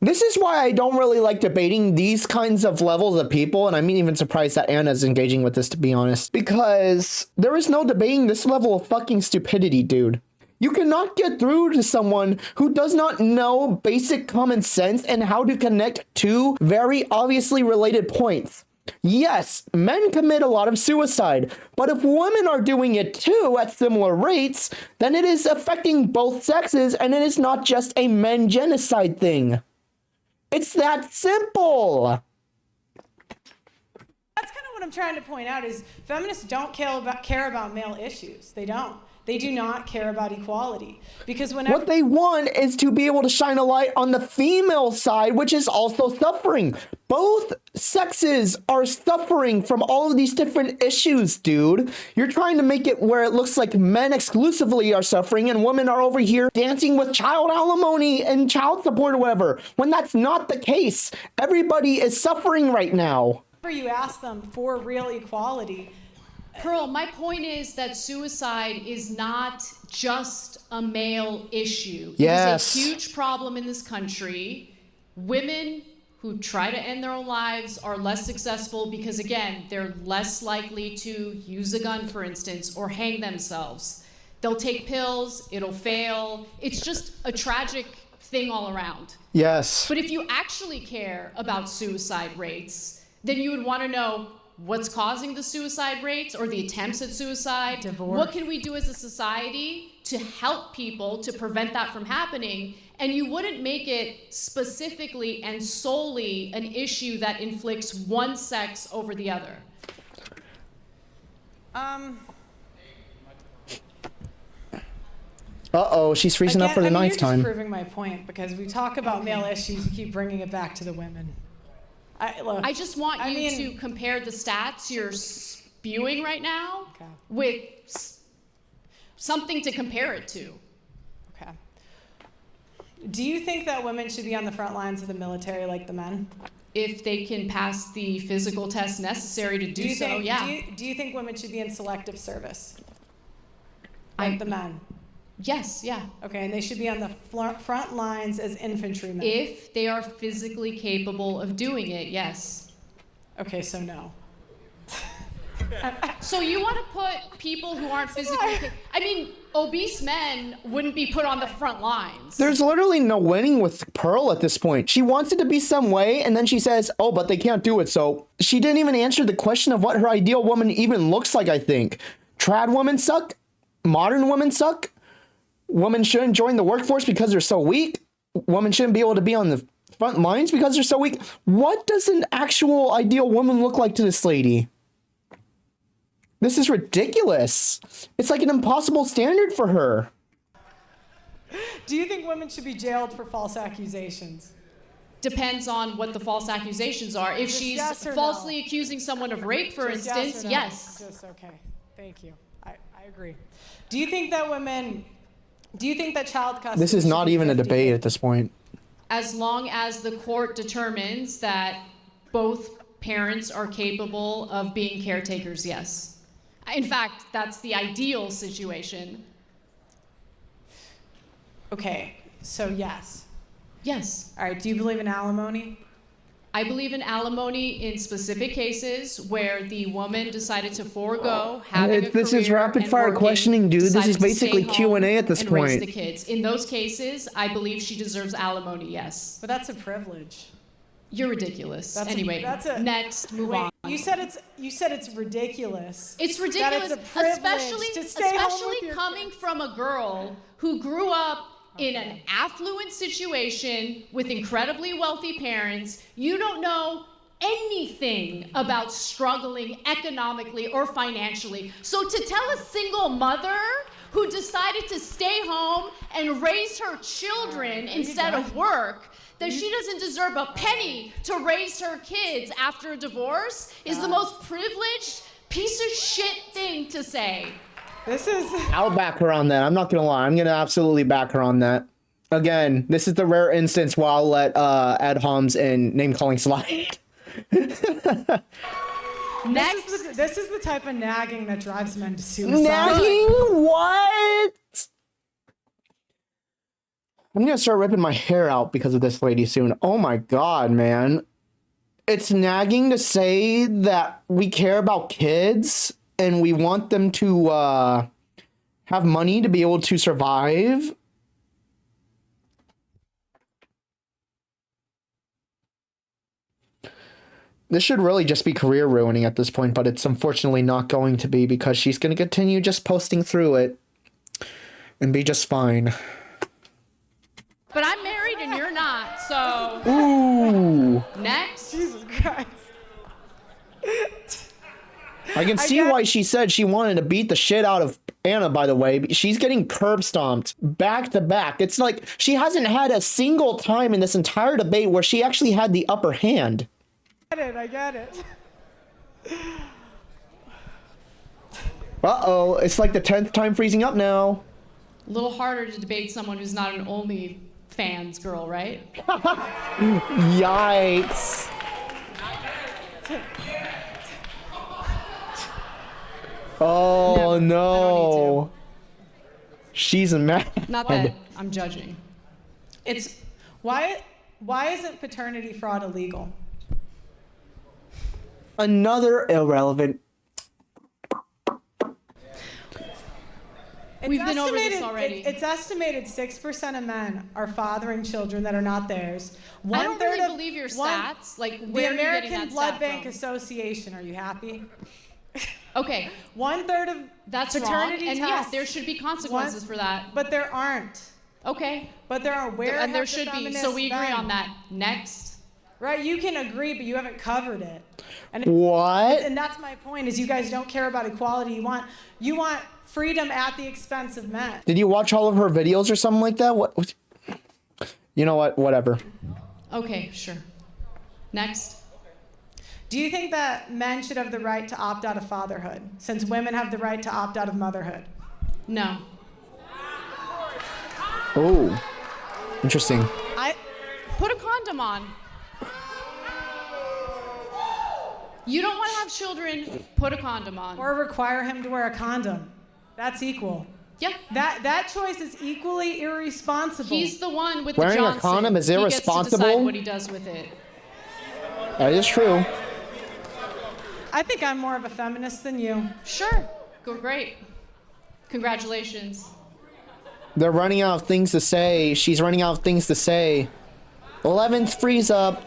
This is why I don't really like debating these kinds of levels of people, and I'm even surprised that Anna's engaging with this, to be honest, because there is no debating this level of fucking stupidity, dude. You cannot get through to someone who does not know basic common sense and how to connect two very obviously related points. Yes, men commit a lot of suicide, but if women are doing it too at similar rates, then it is affecting both sexes, and it is not just a men genocide thing. It's that simple. That's kind of what I'm trying to point out is feminists don't care about male issues. They don't. They do not care about equality. Because whenever What they want is to be able to shine a light on the female side, which is also suffering. Both sexes are suffering from all of these different issues, dude. You're trying to make it where it looks like men exclusively are suffering and women are over here dancing with child alimony and child support or whatever, when that's not the case. Everybody is suffering right now. you ask them for real equality, Pearl, my point is that suicide is not just a male issue. Yes. It is a huge problem in this country. Women who try to end their own lives are less successful because, again, they're less likely to use a gun, for instance, or hang themselves. They'll take pills, it'll fail. It's just a tragic thing all around. Yes. But if you actually care about suicide rates, then you would want to know what's causing the suicide rates or the attempts at suicide. Divorce. What can we do as a society to help people to prevent that from happening? And you wouldn't make it specifically and solely an issue that inflicts one sex over the other. Uh-oh, she's freezing up for the ninth you're time. just proving my point because we talk about male issues, you keep bringing it back to the women. I just want you to compare the stats you're spewing right now with something to compare it to. Okay. Do you think that women should be on the front lines of the military like the men? If they can pass the physical tests necessary to do so, yeah. Do you think women should be in selective service like the men? Yes, yeah. Okay, and they should be on the front lines as infantrymen. If they are physically capable of doing it, yes. Okay, so no. So you want to put people who aren't physically I mean, obese men wouldn't be put on the front lines. There's literally no winning with Pearl at this point. She wants it to be some way, and then she says, oh, but they can't do it. So she didn't even answer the question of what her ideal woman even looks like, I think. Trad women suck. Modern women suck. Women shouldn't join the workforce because they're so weak. Women shouldn't be able to be on the front lines because they're so weak. What does an actual ideal woman look like to this lady? This is ridiculous. It's like an impossible standard for her. Do you think women should be jailed for false accusations? Depends on what the false accusations are. If Just she's yes or falsely no? accusing someone of rape, for Just yes instance, or no? yes. Just okay. Thank you. I agree. Do you think that child custody This is should not be even a 50? debate at this point. As long as the court determines that both parents are capable of being caretakers, yes. In fact, that's the ideal situation. Okay, so yes. Yes. All right, do you believe in alimony? I believe in alimony in specific cases where the woman decided to forego having a This is career rapid and fire working, questioning, dude. This decided is to stay basically home Q&A at this and raise point. the kids. In those cases, I believe she deserves alimony, yes. But that's a privilege. You're ridiculous. Anyway, next, move on. You said it's ridiculous. It's That ridiculous, it's a privilege especially to stay home with your coming from a girl who grew up in an affluent situation with incredibly wealthy parents. You don't know anything about struggling economically or financially. So to tell a single mother who decided to stay home and raise her children instead of work that she doesn't deserve a penny to raise her kids after a divorce is the most privileged piece of shit thing to say. This is I'll back her on that. I'm not gonna lie. I'm gonna absolutely back her on that. Again, this is the rare instance where I'll let ad homs and name calling slide. Next. this is the type of nagging that drives men to suicide. Nagging? What? I'm gonna start ripping my hair out because of this lady soon. Oh my god, man. It's nagging to say that we care about kids and we want them to have money to be able to survive. This should really just be career ruining at this point, but it's unfortunately not going to be because she's going to continue just posting through it and be just fine. But I'm married and you're not, so. Ooh. Next. Jesus Christ. I can see why she said she wanted to beat the shit out of Anna, by the way. She's getting curb stomped back to back. It's like she hasn't had a single time in this entire debate where she actually had the upper hand. I get it. Uh-oh, it's like the 10th time freezing up now. A little harder to debate someone who's not an OnlyFans girl, right? Yikes. Oh no. She's mad. Not that I'm judging. It's why isn't paternity fraud illegal? Another irrelevant. We've been over this already. It's estimated 6% of men are fathering children that are not theirs. I don't really believe your stats. Like, where the are you getting American that Blood stat Bank from? Association. Are you happy? Okay, 1/3 of that's wrong. paternity And tests. yeah, there should be consequences for that. But there aren't. Okay. But there are. Where And there have the should be. feminists So we agree been? on that. Next. Right? You can agree, but you haven't covered it. And What? And that's my point: is you guys don't care about equality. You want freedom at the expense of men. Did you watch all of her videos or something like that? What? You know what? Whatever. Okay, sure. Next. Do you think that men should have the right to opt out of fatherhood, since women have the right to opt out of motherhood? No. Oh, interesting. Put a condom on. You don't want to have children, put a condom on. Or require him to wear a condom. That's equal. Yeah. That choice is equally irresponsible. He's the one with Wearing the a Johnson. condom is He irresponsible? gets to decide what he does with it. That is true. I think I'm more of a feminist than you. Sure. Go great. Congratulations. They're running out of things to say. She's running out of things to say. 11th freeze up.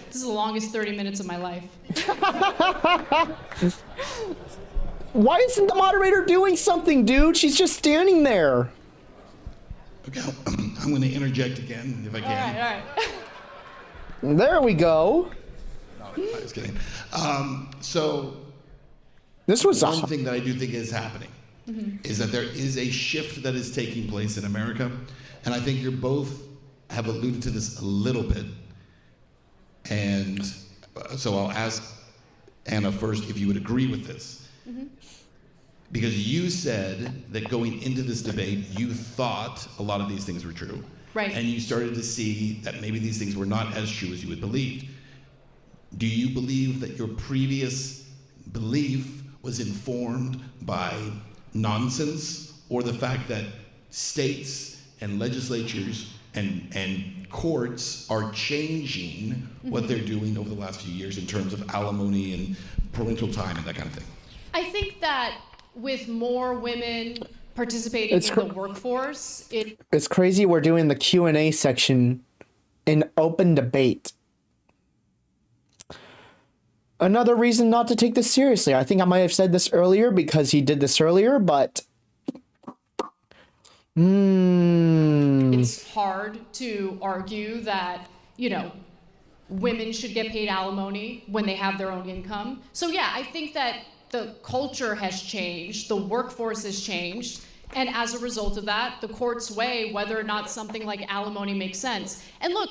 This is the longest 30 minutes of my life. Why isn't the moderator doing something, dude? She's just standing there. Okay, I'm going to interject again if I can. All right. There we go. No, I was kidding. So This was one thing that I do think is happening is that there is a shift that is taking place in America, and I think you both have alluded to this a little bit. And so I'll ask Anna first if you would agree with this. Because you said that going into this debate, you thought a lot of these things were true. Right. And you started to see that maybe these things were not as true as you had believed. Do you believe that your previous belief was informed by nonsense, or the fact that states and legislatures and courts are changing what they're doing over the last few years in terms of alimony and parental time and that kind of thing? I think that with more women participating in the workforce, It's crazy we're doing the Q&A section in open debate. Another reason not to take this seriously. I think I might have said this earlier because he did this earlier, but it's hard to argue that, women should get paid alimony when they have their own income. So yeah, I think that the culture has changed, the workforce has changed, and as a result of that, the courts weigh whether or not something like alimony makes sense. And look,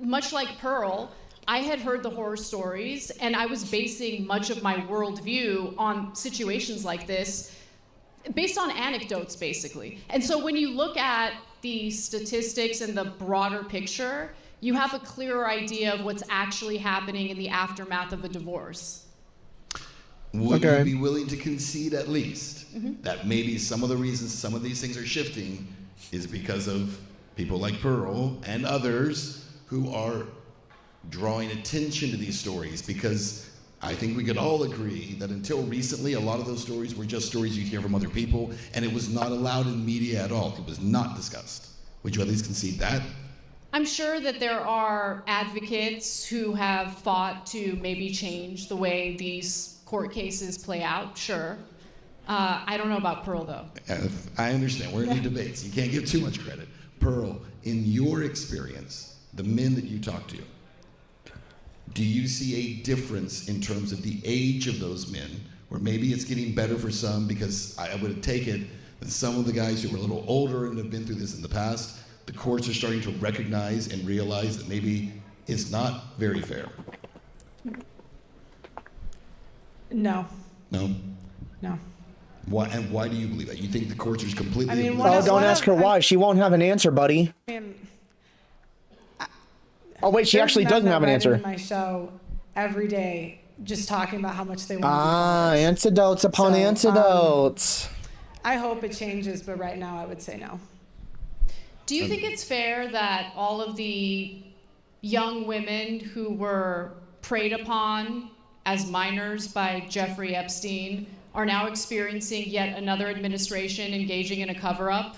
much like Pearl, I had heard the horror stories, and I was basing much of my worldview on situations like this, based on anecdotes, basically. And so when you look at the statistics and the broader picture, you have a clearer idea of what's actually happening in the aftermath of a divorce. Would you be willing to concede at least that maybe some of the reasons some of these things are shifting is because of people like Pearl and others who are drawing attention to these stories? Because I think we could all agree that until recently, a lot of those stories were just stories you'd hear from other people, and it was not allowed in media at all. It was not discussed. Would you at least concede that? I'm sure that there are advocates who have fought to maybe change the way these court cases play out, sure. I don't know about Pearl, though. I understand. We're in the debates. You can't give too much credit. Pearl, in your experience, the men that you talk to, do you see a difference in terms of the age of those men, where maybe it's getting better for some? Because I would take it that some of the guys who were a little older and have been through this in the past, the courts are starting to recognize and realize that maybe it's not very fair. No. No? No. Why, and why do you believe that? You think the courts are completely... I mean, oblivious? don't ask her why. She won't have an answer, buddy. Oh, wait, she actually doesn't have an answer. My show every day, just talking about how much they want. Antidotes upon antidotes. I hope it changes, but right now I would say no. Do you think it's fair that all of the young women who were preyed upon as minors by Jeffrey Epstein are now experiencing yet another administration engaging in a cover-up?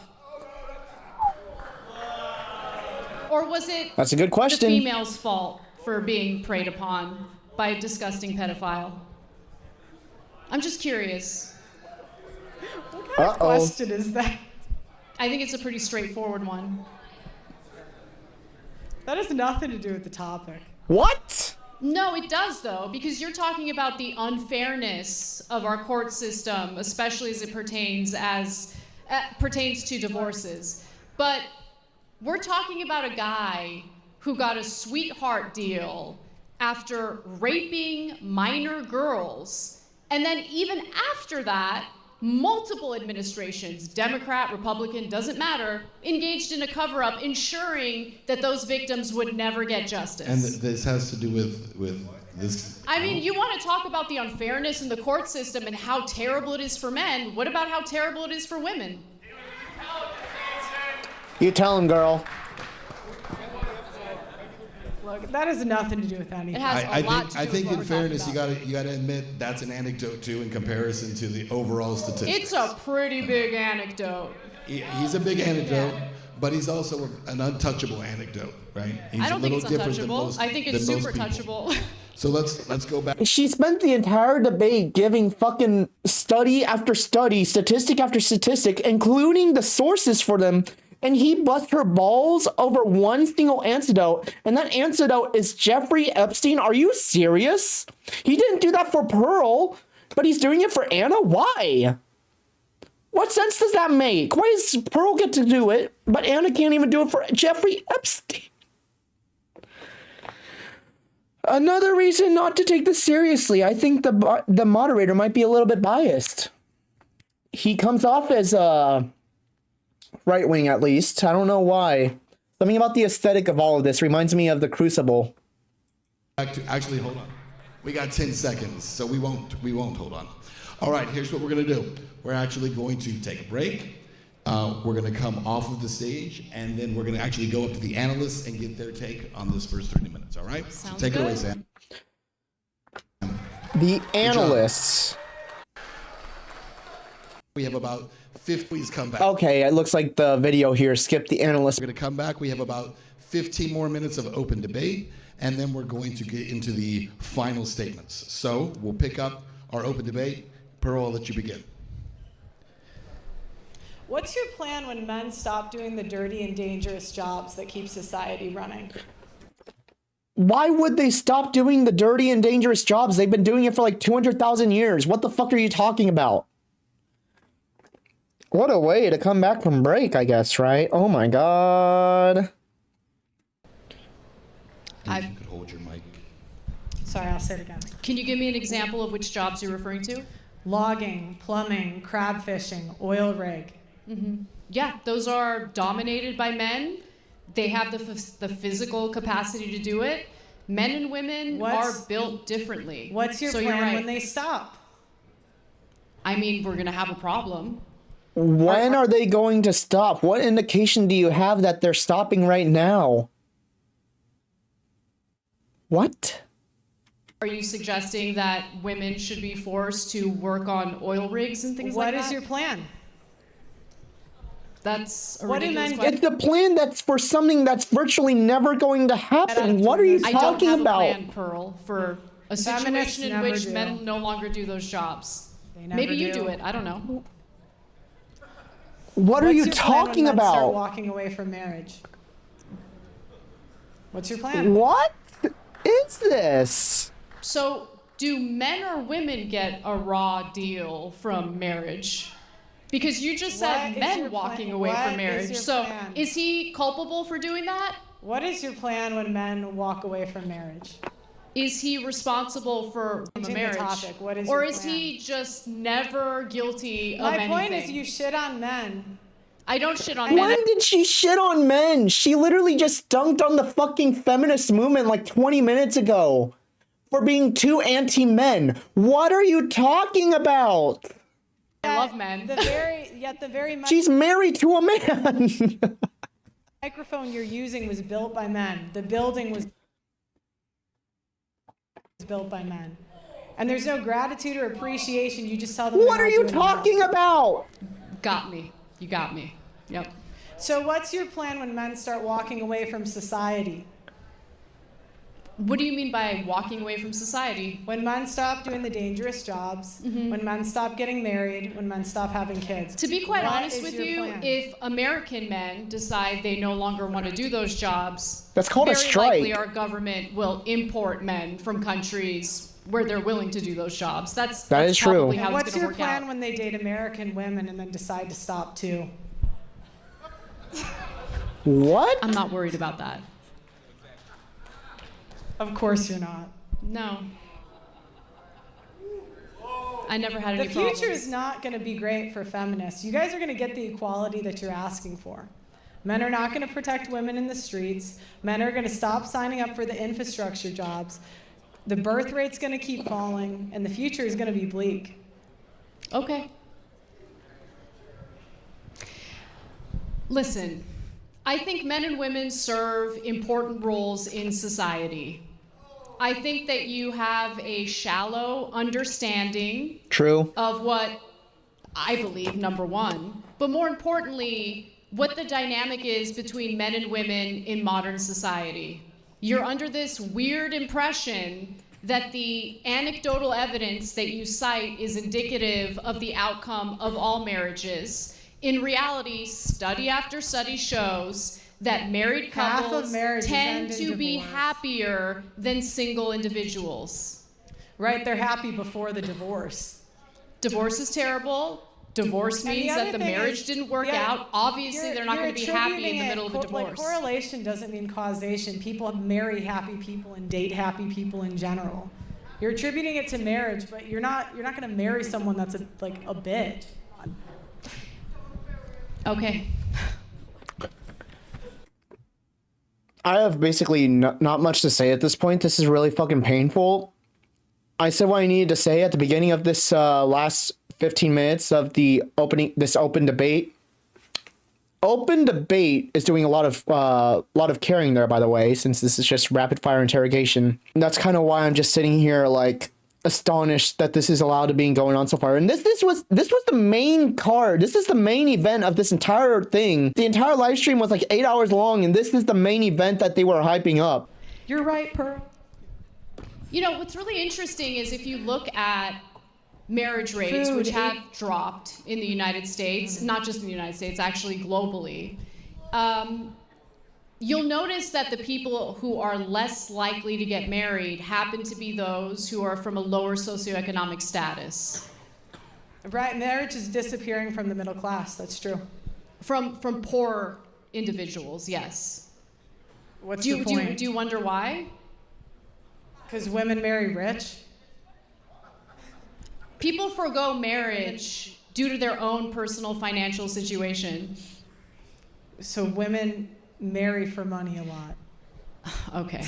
Or was it That's a good question. the female's fault for being preyed upon by a disgusting pedophile? I'm just curious. What kind of question is that? I think it's a pretty straightforward one. That has nothing to do with the topic. What? No, it does, though, because you're talking about the unfairness of our court system, especially as it pertains to divorces. But we're talking about a guy who got a sweetheart deal after raping minor girls, and then even after that, multiple administrations, Democrat, Republican, doesn't matter, engaged in a cover-up, ensuring that those victims would never get justice. And this has to do with this... I mean, you want to talk about the unfairness in the court system and how terrible it is for men. What about how terrible it is for women? You tell him, girl. Look, that has nothing to do with anything. It has I a lot think, to do I with think what in we're fairness, you talking gotta admit that's an anecdote too in comparison to the overall statistics. It's a pretty big anecdote. He's a big anecdote, but he's also an untouchable anecdote, right? He's I don't a think little it's different than untouchable. most, I think it's than most super people. touchable. So let's go back. She spent the entire debate giving fucking study after study, statistic after statistic, including the sources for them, and he bust her balls over one single antidote, and that antidote is Jeffrey Epstein. Are you serious? He didn't do that for Pearl, but he's doing it for Anna? Why? What sense does that make? Why does Pearl get to do it, but Anna can't even do it for Jeffrey Epstein? Another reason not to take this seriously. I think the moderator might be a little bit biased. He comes off as right wing, at least. I don't know why. Something about the aesthetic of all of this reminds me of The Crucible. Actually, hold on. We got 10 seconds, so we won't hold on. All right, here's what we're gonna do. We're actually going to take a break. We're gonna come off of the stage, and then we're gonna actually go up to the analysts and get their take on this first 30 minutes, all right? Sounds So take it away, good. Sam. The analysts. We have about 50, please come back. Okay, it looks like the video here skipped the analysts. We're gonna come back. We have about 15 more minutes of open debate, and then we're going to get into the final statements. So we'll pick up our open debate. Pearl, I'll let you begin. What's your plan when men stop doing the dirty and dangerous jobs that keep society running? Why would they stop doing the dirty and dangerous jobs? They've been doing it for like 200,000 years. What the fuck are you talking about? What a way to come back from break, I guess, right? Oh my god. If you could hold your mic. Sorry, I'll say it again. Can you give me an example of which jobs you're referring to? Logging, plumbing, crab fishing, oil rig. Yeah, those are dominated by men. They have the physical capacity to do it. Men and women are built differently. What's your So you're plan right. when they stop? I mean, we're gonna have a problem. When are they going to stop? What indication do you have that they're stopping right now? What? Are you suggesting that women should be forced to work on oil rigs and things like What that? is your plan? That's a What do ridiculous men question. It's a plan that's for something that's virtually never going to happen. What are you I don't talking have about? a plan, Pearl, for a Feminists situation in never which do. men no longer do those jobs. They never Maybe you do it. I don't know. What are What's you your plan when talking men start about? walking away from marriage. What's your plan? What is this? So, do men or women get a raw deal from marriage? Because you just What said is men your walking plan? away What from is marriage. your So, plan? is he culpable for doing that? What is your plan when men walk away from marriage? Is he responsible for a Changing the marriage? topic, what is or your is plan? he just never guilty of My anything? point is you shit on men. I don't shit on men. When did she shit on men? She literally just dunked on the fucking feminist movement like 20 minutes ago for being too anti-men. What are you talking about? I love men. Yet the very She's married to a man. microphone you're using was built by men. The building was built by men. And there's no gratitude or appreciation. You just tell them. What are you talking about? Got me. You got me. Yep. So what's your plan when men start walking away from society? What do you mean by walking away from society? When men stop doing the dangerous jobs, when men stop getting married, when men stop having kids. To be quite What honest is with your you, plan? if American men decide they no longer want to do those jobs, That's called a very strike. likely our government will import men from countries where they're willing to do those jobs. That That's is true. probably how And it's what's going to your work plan out. when they date American women and then decide to stop too? What? I'm not worried about that. Of course you're not. No. I never had The any future problems. is not going to be great for feminists. You guys are going to get the equality that you're asking for. Men are not going to protect women in the streets. Men are going to stop signing up for the infrastructure jobs. The birth rate's going to keep falling, and the future is going to be bleak. Okay. Listen, I think men and women serve important roles in society. I think that you have a shallow understanding True. of what I believe, number one, but more importantly, what the dynamic is between men and women in modern society. You're under this weird impression that the anecdotal evidence that you cite is indicative of the outcome of all marriages. In reality, study after study shows that married Half of couples marriages tend end in to be divorce. happier than single individuals. Right? They're happy before the divorce. Divorce is terrible. Divorce And the means other that the thing marriage is- didn't work yeah, out. Obviously, they're not you're going to be happy in attributing the it middle of a Like divorce. correlation doesn't mean causation. People marry happy people and date happy people in general. You're attributing it to marriage, but you're not going to marry someone that's a bitch. Okay. I have basically not much to say at this point. This is really fucking painful. I said what I needed to say at the beginning of this last 15 minutes of this open debate. Open debate is doing a lot of carrying there, by the way, since this is just rapid fire interrogation. And that's kind of why I'm just sitting here like astonished that this is allowed to be going on so far. And this was the main card. This is the main event of this entire thing. The entire live stream was like 8 hours long, and this is the main event that they were hyping up. You're right, Pearl. You know, what's really interesting is if you look at marriage rates, which have dropped in the United States, not just in the United States, actually globally, you'll notice that the people who are less likely to get married happen to be those who are from a lower socioeconomic status. Right, marriage is disappearing from the middle class. That's true. From poor individuals, yes. What's Do the point? you wonder why? Because women marry rich. People forgo marriage due to their own personal financial situation. So women marry for money a lot. Okay.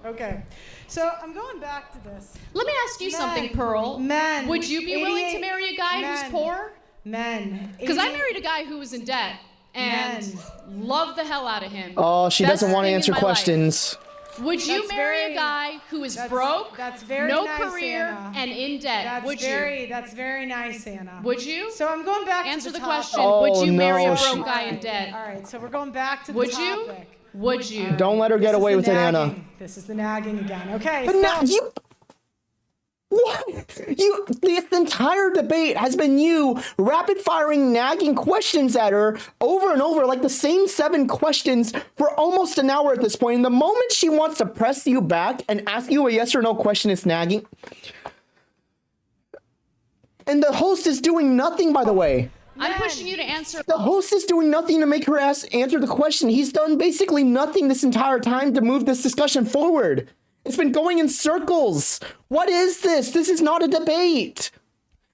Okay. So I'm going back to this. Let me ask you something, Pearl. Men. Would you be willing to 88 marry a guy who's men. poor? Men. Because I 88 married a guy who was in debt and loved the hell out of him. Oh, she Best doesn't want to thing in answer my life. questions. Would you That's marry very- a guy who is that's- broke, that's very no nice, career, Anna. and in debt? That's very nice, Anna. Would you? So I'm going back Answer to the topic. question. Oh, Would you marry no, a broke she- guy in debt? All right, so we're going back to the Would topic. you? Would you? Don't let her get This is away the with it, Anna. nagging. This is the nagging again. Okay, But so now you. What? This entire debate has been you rapid firing, nagging questions at her over and over, like the same 7 questions for almost an hour at this point. And the moment she wants to press you back and ask you a yes or no question, it's nagging. And the host is doing nothing, by the way. I'm pushing you to answer. The host is doing nothing to make her answer the question. He's done basically nothing this entire time to move this discussion forward. It's been going in circles. What is this? This is not a debate.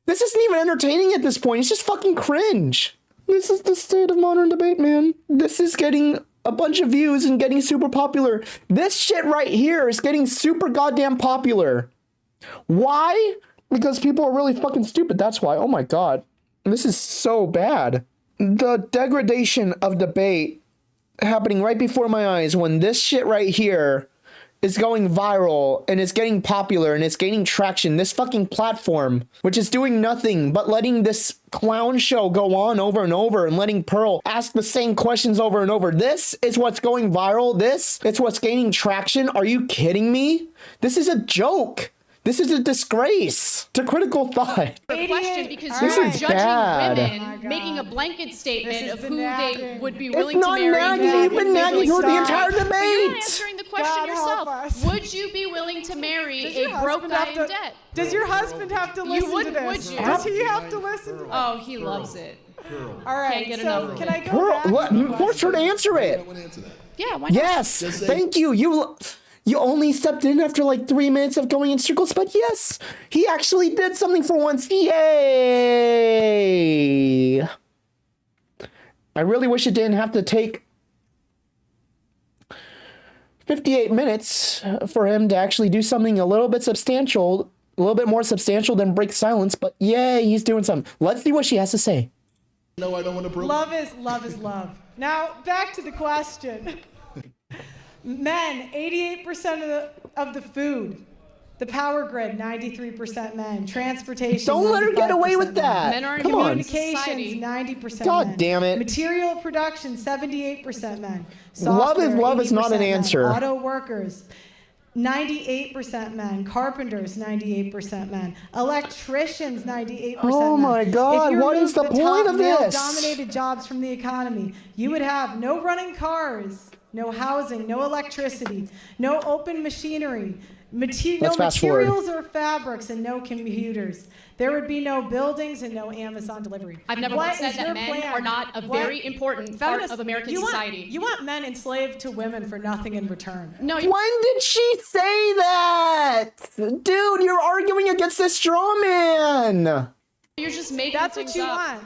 This isn't even entertaining at this point. It's just fucking cringe. This is the state of modern debate, man. This is getting a bunch of views and getting super popular. This shit right here is getting super goddamn popular. Why? Because people are really fucking stupid. That's why. Oh my god. This is so bad. The degradation of debate happening right before my eyes when this shit right here is going viral and it's getting popular and it's gaining traction. This fucking platform, which is doing nothing but letting this clown show go on over and over and letting Pearl ask the same questions over and over. This is what's going viral. This is what's gaining traction. Are you kidding me? This is a joke. This is a disgrace to critical thought. A question because This you're is judging bad. Oh my women, God. making a blanket statement This is of the who they nagging. would be It's willing to not marry. nagging. who You've would been be nagging willing her to the marry. entire But you're not debate. answering the question God help yourself. us. Would you be willing to marry Does a your broke husband guy have in to- debt? Does your husband have to listen to wouldn't, this? would you? Does he have to listen to this? Oh, he loves it. All right, Can't get enough so of can it. I go Pearl, back? what? to the Force her to question? answer I it. want to answer that. Yeah, why not? Yes, Just say- thank you. You only stepped in after like 3 minutes of going in circles, but yes, he actually did something for once. Yay! I really wish it didn't have to take 58 minutes for him to actually do something a little bit substantial, a little bit more substantial than break silence, but yay, he's doing something. Let's see what she has to say. No, I don't want to prove. Love is love. Now, back to the question. Men, 88% of the food. The power grid, 93% men. Transportation, Don't let her get away with 95% that. Men are Come on. Communications, Society. 90% God men. damn it. Material production, 78% men. Love is Software, love is not an 80% men. answer. Auto workers, 98% men. Carpenters, 98% men. Electricians, 98% Oh men. my God, If you what is remove the point top of this? male-dominated jobs from the economy, you would have no running cars, no housing, no electricity, no open machinery, no Let's fast forward. materials or fabrics, and no computers. There would be no buildings and no Amazon delivery. I've never What once said is that your men plan? are not a What- very important part Feminists, of American you want- society. You want men enslaved to women for nothing in return. No, When did she say that? Dude, you're arguing against a straw man. you're just making That's what things you up. want.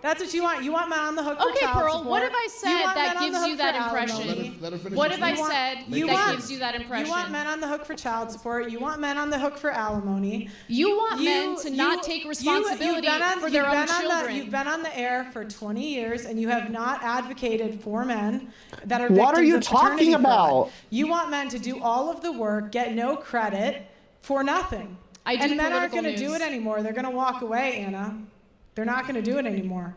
That's what you want. You want men on the hook for Okay, child Pearl, support. what have I You said want that men on the gives hook you that for impression? alimony. Let her finish. What have I her thought. said You that want- gives you that impression? You want men on the hook for child support. You want men on the hook for alimony. You want men You- to you- not take responsibility for their own children. You've been on the air for 20 years, and you have not advocated for men that are What are victims you of paternity talking fraud. about? You want men to do all of the work, get no credit for nothing. I do and men aren't political going to do news. it anymore. They're going to walk away, Anna. They're not going to do it anymore.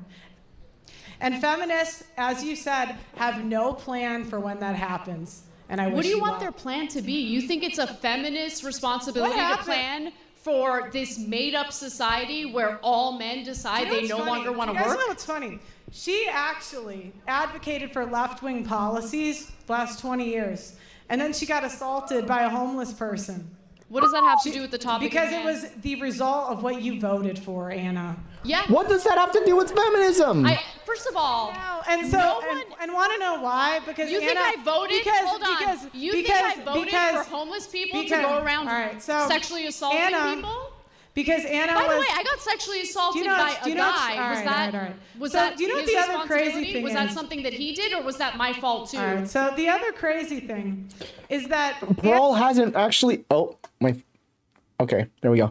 And feminists, as you said, have no plan for when that happens. And I wish What do you want well. their plan to be? You think it's a feminist responsibility to happened? plan for this made-up society where all men decide You know they what's no funny? longer want You to guys work? know what's funny? She actually advocated for left-wing policies the last 20 years. And then she got assaulted by a homeless person. What does that have to do with the topic? Because at it hand? was the result of what you voted for, Anna. Yeah. What does that have to do with feminism? First of all, And so, No and want to know why? Because you think Anna, I voted? Because, Hold on. Because, You because, think I voted because, for homeless people because- to go around all right, so sexually assaulting Anna, people? Because Anna By the was. way, I got sexually assaulted Do you know by what's- do a you know what's- guy. all Was right, that all right. was So, that do you know what his the other crazy responsibility? thing Was that is? something that he did, or was that my fault too? All right, so the other crazy thing is that Pearl hasn't actually. Oh, my. Okay, there we go.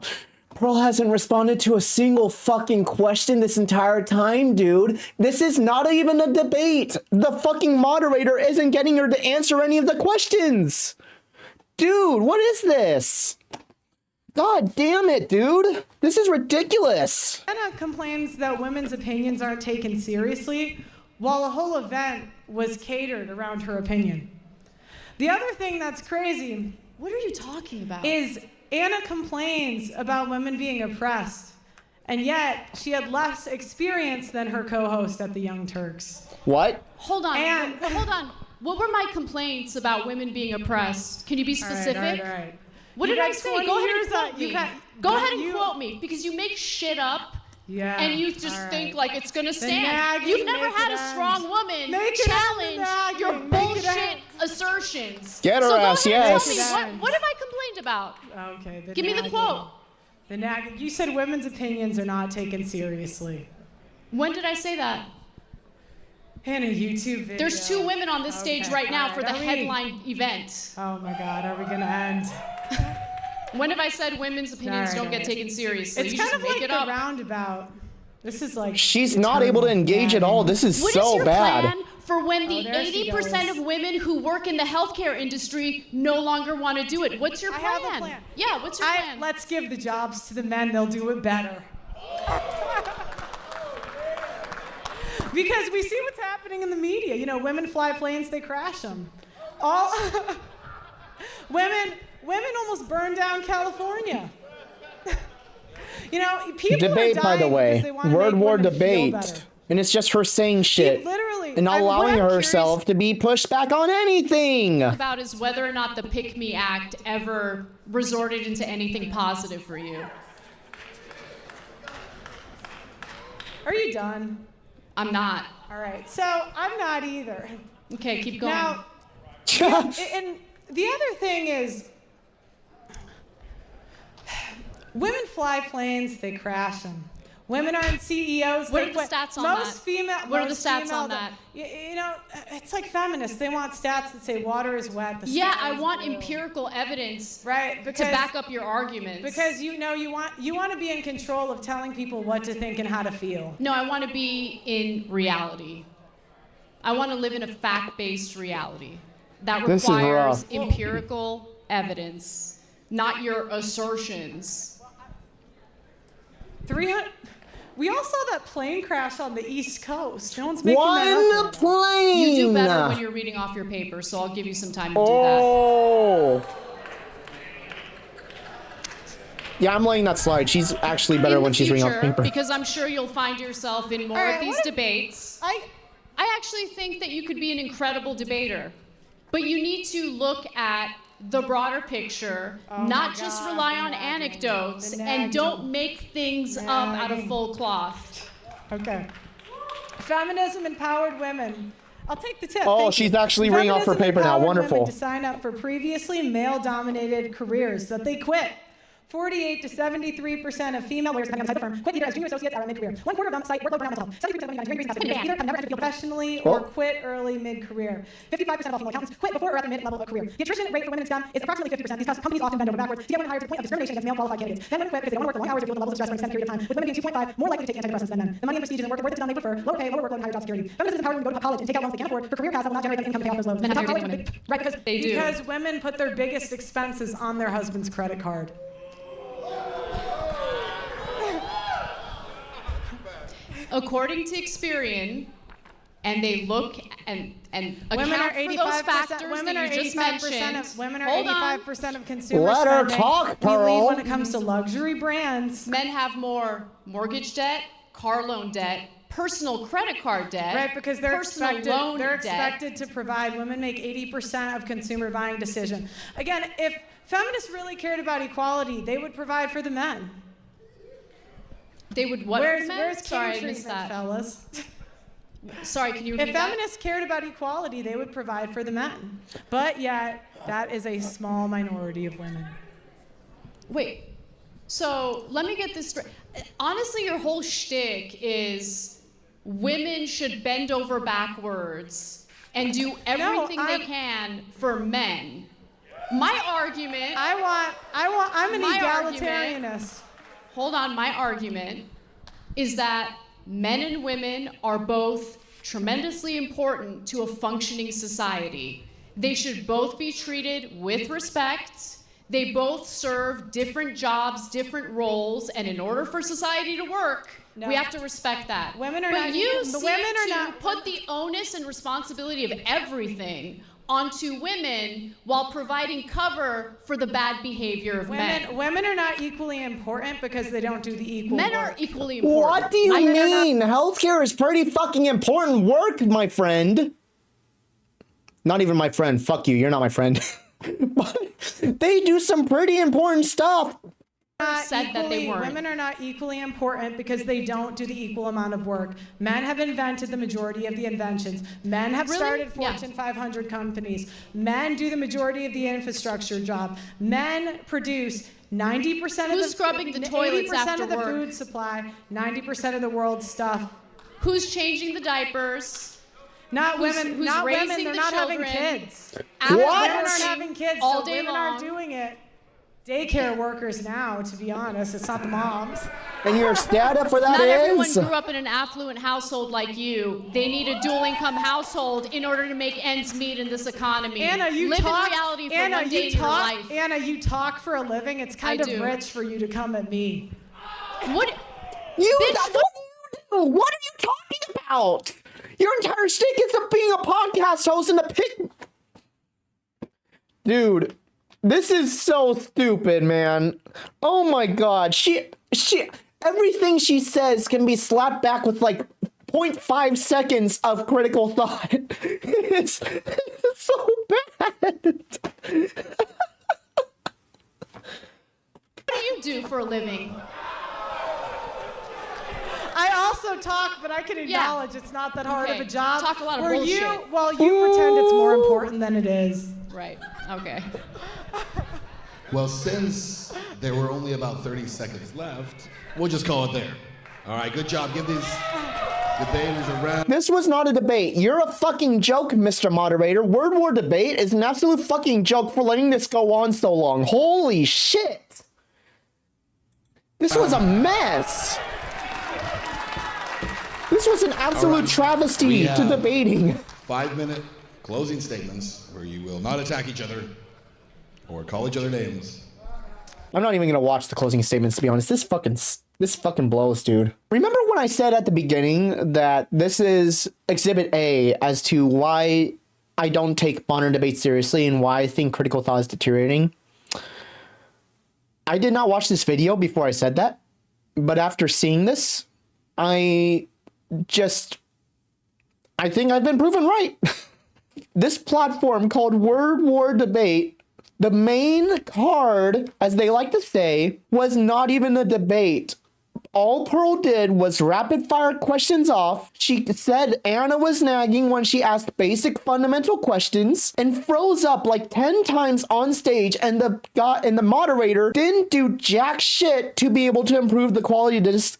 Pearl hasn't responded to a single fucking question this entire time, dude. This is not even a debate. The fucking moderator isn't getting her to answer any of the questions. Dude, what is this? God damn it, dude. This is ridiculous. Anna complains that women's opinions aren't taken seriously, while a whole event was catered around her opinion. The other thing that's crazy What are you talking about? is Anna complains about women being oppressed, and yet she had less experience than her co-host at the Young Turks. What? Hold on. And- Hold on. What were my complaints about women being oppressed? Can you be specific? All right. What You've did I had say? 20 Go ahead and years quote on- me. you've had- Go ahead and you- quote me, because you make shit up Yeah. and you just all think right. like it's gonna The stand. nagging, You've never make had it a end. strong woman Make it end, the challenge nagging, your make it bullshit end. assertions. Get her so go ass, ahead and yes. tell me, Make it end. what have I complained about? Okay. Give me the nagging. quote. The nagging. You said women's opinions are not taken seriously. When did I say that? In a YouTube video. There's two women on this stage Okay, right now all for the right. Are we- headline event. Oh my God, are we gonna end? When have I said women's opinions All right, don't all get right. taken seriously? It's You kind just of make like it the up. roundabout. This is like. She's not able to eternal engage at all. nagging. This is What is so your bad. plan for when the there she 80% goes. of women who work in the healthcare industry no longer want to do it? What's your I plan? have a plan. Yeah, what's your plan? Let's give the jobs to the men. They'll do it better. Because we see what's happening in the media. You know, women fly planes, they crash them. All women almost burned down California. You know, people Debate, are by dying the way. because they want to Word make war women feel debate. better. And it's just her saying shit. literally- and not what allowing I'm herself to be pushed back on anything. About is whether or not the Pick Me Act ever resorted into anything positive for you. Are you done? I'm not. All right. So I'm not either. Okay, keep going. Now, and the other thing is, women fly planes, they crash them. Women aren't CEOs. What they are the quit. stats on most that? Female, What are the most stats female on that? You know, it's like feminists. They want stats that say water is wet. The Yeah, sky I is want blue. empirical evidence Right, to because back up your arguments. because you know you want to be in control of telling people what to think and how to feel. No, I want to be in reality. I want to live in a fact-based reality that This is requires rough. empirical evidence, not your assertions. 300. We all saw that plane crash on the East Coast. No one's making One that up. plane. You do better when you're reading off your paper, so I'll give you some time to do that. Oh. Yeah, I'm letting that slide. She's actually better In when the she's reading off future, paper. because I'm sure you'll find yourself in more All right, of these what- debates. I actually think that you could be an incredible debater, but you need to look at the broader picture, not just rely on anecdotes, and don't make things up out of full cloth. Okay. Feminism empowered women. I'll take the tip. Oh, Thank she's you. actually reading off her Feminism paper now. empowered Wonderful. women to sign up for previously male-dominated careers that they quit. 48 to 73% of female lawyers, depending on the type of firm, quit either as junior associates or in mid-career. 1/4 of them cite workload burnout mental health. 73% of women during reasons either have never entered the field professionally or quit early mid-career. 55% of all female accountants quit before or at the mid-level of career. The attrition rate for women in STEM is approximately 50%. These companies often bend over backwards to get women hired to the point of discrimination against male qualified candidates. Then women quit because they don't want to work the long hours or deal with the levels of stress for an extended period of time, with women being 2.5 more likely to take antidepressants than men. The money and prestige and work to them they prefer, lower pay, lower workload, and higher job security. Feminism is empowering women to go to college and take out loans they can't afford for career paths that will not generate them income to pay off those loans. Men have Top to college agree with women- Right, because They do. because women put their biggest expenses on their husband's credit card. According to Experian, and they look and Women account are for those 85%. factors Women that are you just 85% mentioned. of women are Hold on. 85% of consumer Let her spending. talk, We lead Pearl. when it comes to luxury brands. Men have more mortgage debt, car loan debt, personal credit card debt, Right, because they're personal expected, loan they're debt. expected to provide. Women make 80% of consumer buying decision. Again, if feminists really cared about equality, they would provide for the men. They would what? Where's for men? where's Sorry, king I missed treatment, that. fellas? Sorry, can you If repeat that? feminists cared about equality, they would provide for the men. But yet, that is a small minority of women. Wait. So let me get this straight. Honestly, your whole shtick is women should bend over backwards and do everything they can for men. My argument. I'm an My egalitarianist. Hold on, my argument is that men and women are both tremendously important to a functioning society. They should both be treated with respect. They both serve different jobs, different roles, and in order for society to work, No. we have to respect that. Women are but not- you the seem women are to not- put the onus and responsibility of everything onto women while providing cover for the bad behavior of men. Women are not equally important because they don't do the equal Men work. are equally important. What do you mean? Healthcare is pretty fucking important work, my friend. Not even my friend. Fuck you. You're not my friend. But they do some pretty important stuff. Said that they weren't. Women are not equally important because they don't do the equal amount of work. Men have invented the majority of the inventions. Men have Really? started Yeah. Fortune 500 companies. Men do the majority of the infrastructure job. Men produce 90% of Who's the scrubbing the toilets 80% after of the work? food supply, 90% of the world's stuff. Who's changing the diapers? Not Who's- women. who's Not women. raising They're the not having children? kids. After Women What? aren't working having kids, all so day women long. aren't doing it. Daycare workers now, to be honest. It's not the moms. And your data for that Not everyone is? grew up in an affluent household like you. They need a dual-income household in order to make ends meet in this economy. Anna, you Live talk. in reality for Anna, one day you in your talk. life. Anna, you talk for a living. It's kind I of do. rich for you to come at me. What? You, Bitch, that's what you do. What are you talking about? Your entire stick is of being a podcast host and a pick. Dude, this is so stupid, man. Oh my god. She everything she says can be slapped back with like 0.5 seconds of critical thought. It's so bad. What do you do for a living? I also talk, but I can acknowledge it's not that hard Okay. of a job. Talk a lot of where bullshit. you pretend it's more important than it is. Right. Okay. Well, since there were only about 30 seconds left, we'll just call it there. All right, good job. Give these debaters a round. This was not a debate. You're a fucking joke, Mr. Moderator. Word War Debate is an absolute fucking joke for letting this go on so long. Holy shit. This was a mess. This was an absolute All right. travesty We to have debating. 5-minute closing statements where you will not attack each other or call each other names. I'm not even gonna watch the closing statements, to be honest. This fucking blows, dude. Remember when I said at the beginning that this is Exhibit A as to why I don't take modern debate seriously and why I think critical thought is deteriorating? I did not watch this video before I said that, but after seeing this, I think I've been proven right. This platform called Word War Debate, the main card, as they like to say, was not even a debate. All Pearl did was rapid fire questions off. She said Anna was nagging when she asked basic fundamental questions and froze up like 10 times on stage, and the moderator didn't do jack shit to be able to improve the quality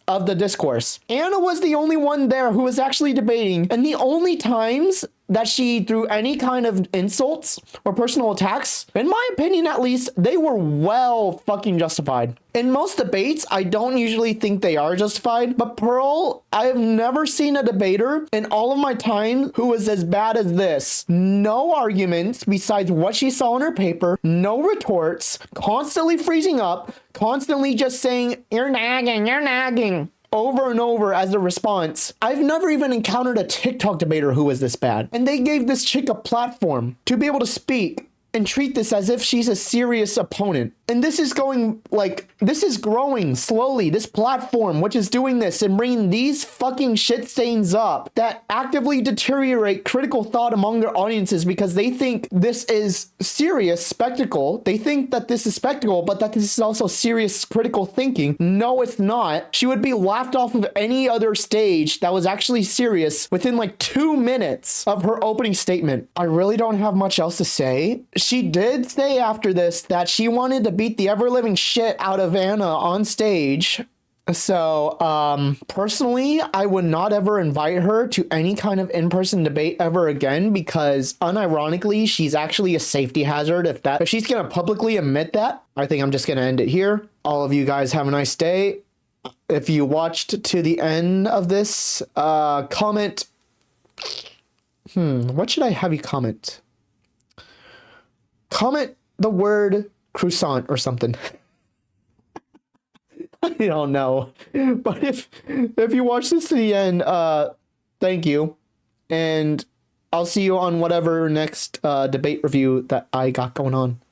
of the discourse. Anna was the only one there who was actually debating, and the only times that she threw any kind of insults or personal attacks, in my opinion at least, they were well fucking justified. In most debates, I don't usually think they are justified, but Pearl, I have never seen a debater in all of my time who was as bad as this. No arguments besides what she saw on her paper, no retorts, constantly freezing up, constantly just saying, you're nagging, over and over as a response. I've never even encountered a TikTok debater who was this bad. And they gave this chick a platform to be able to speak and treat this as if she's a serious opponent. And this is growing slowly. This platform, which is doing this and bringing these fucking shit stains up that actively deteriorate critical thought among their audiences because they think this is serious spectacle. They think that this is spectacle, but that this is also serious critical thinking. No, it's not. She would be laughed off of any other stage that was actually serious within like 2 minutes of her opening statement. I really don't have much else to say. She did say after this that she wanted to beat the ever-living shit out of Anna on stage. So, personally, I would not ever invite her to any kind of in-person debate ever again because, unironically, she's actually a safety hazard. If she's gonna publicly admit that, I think I'm just gonna end it here. All of you guys have a nice day. If you watched to the end of this, comment. What should I have you comment? Comment the word croissant or something. I don't know. But if you watch this to the end, thank you. And I'll see you on whatever next debate review that I got going on.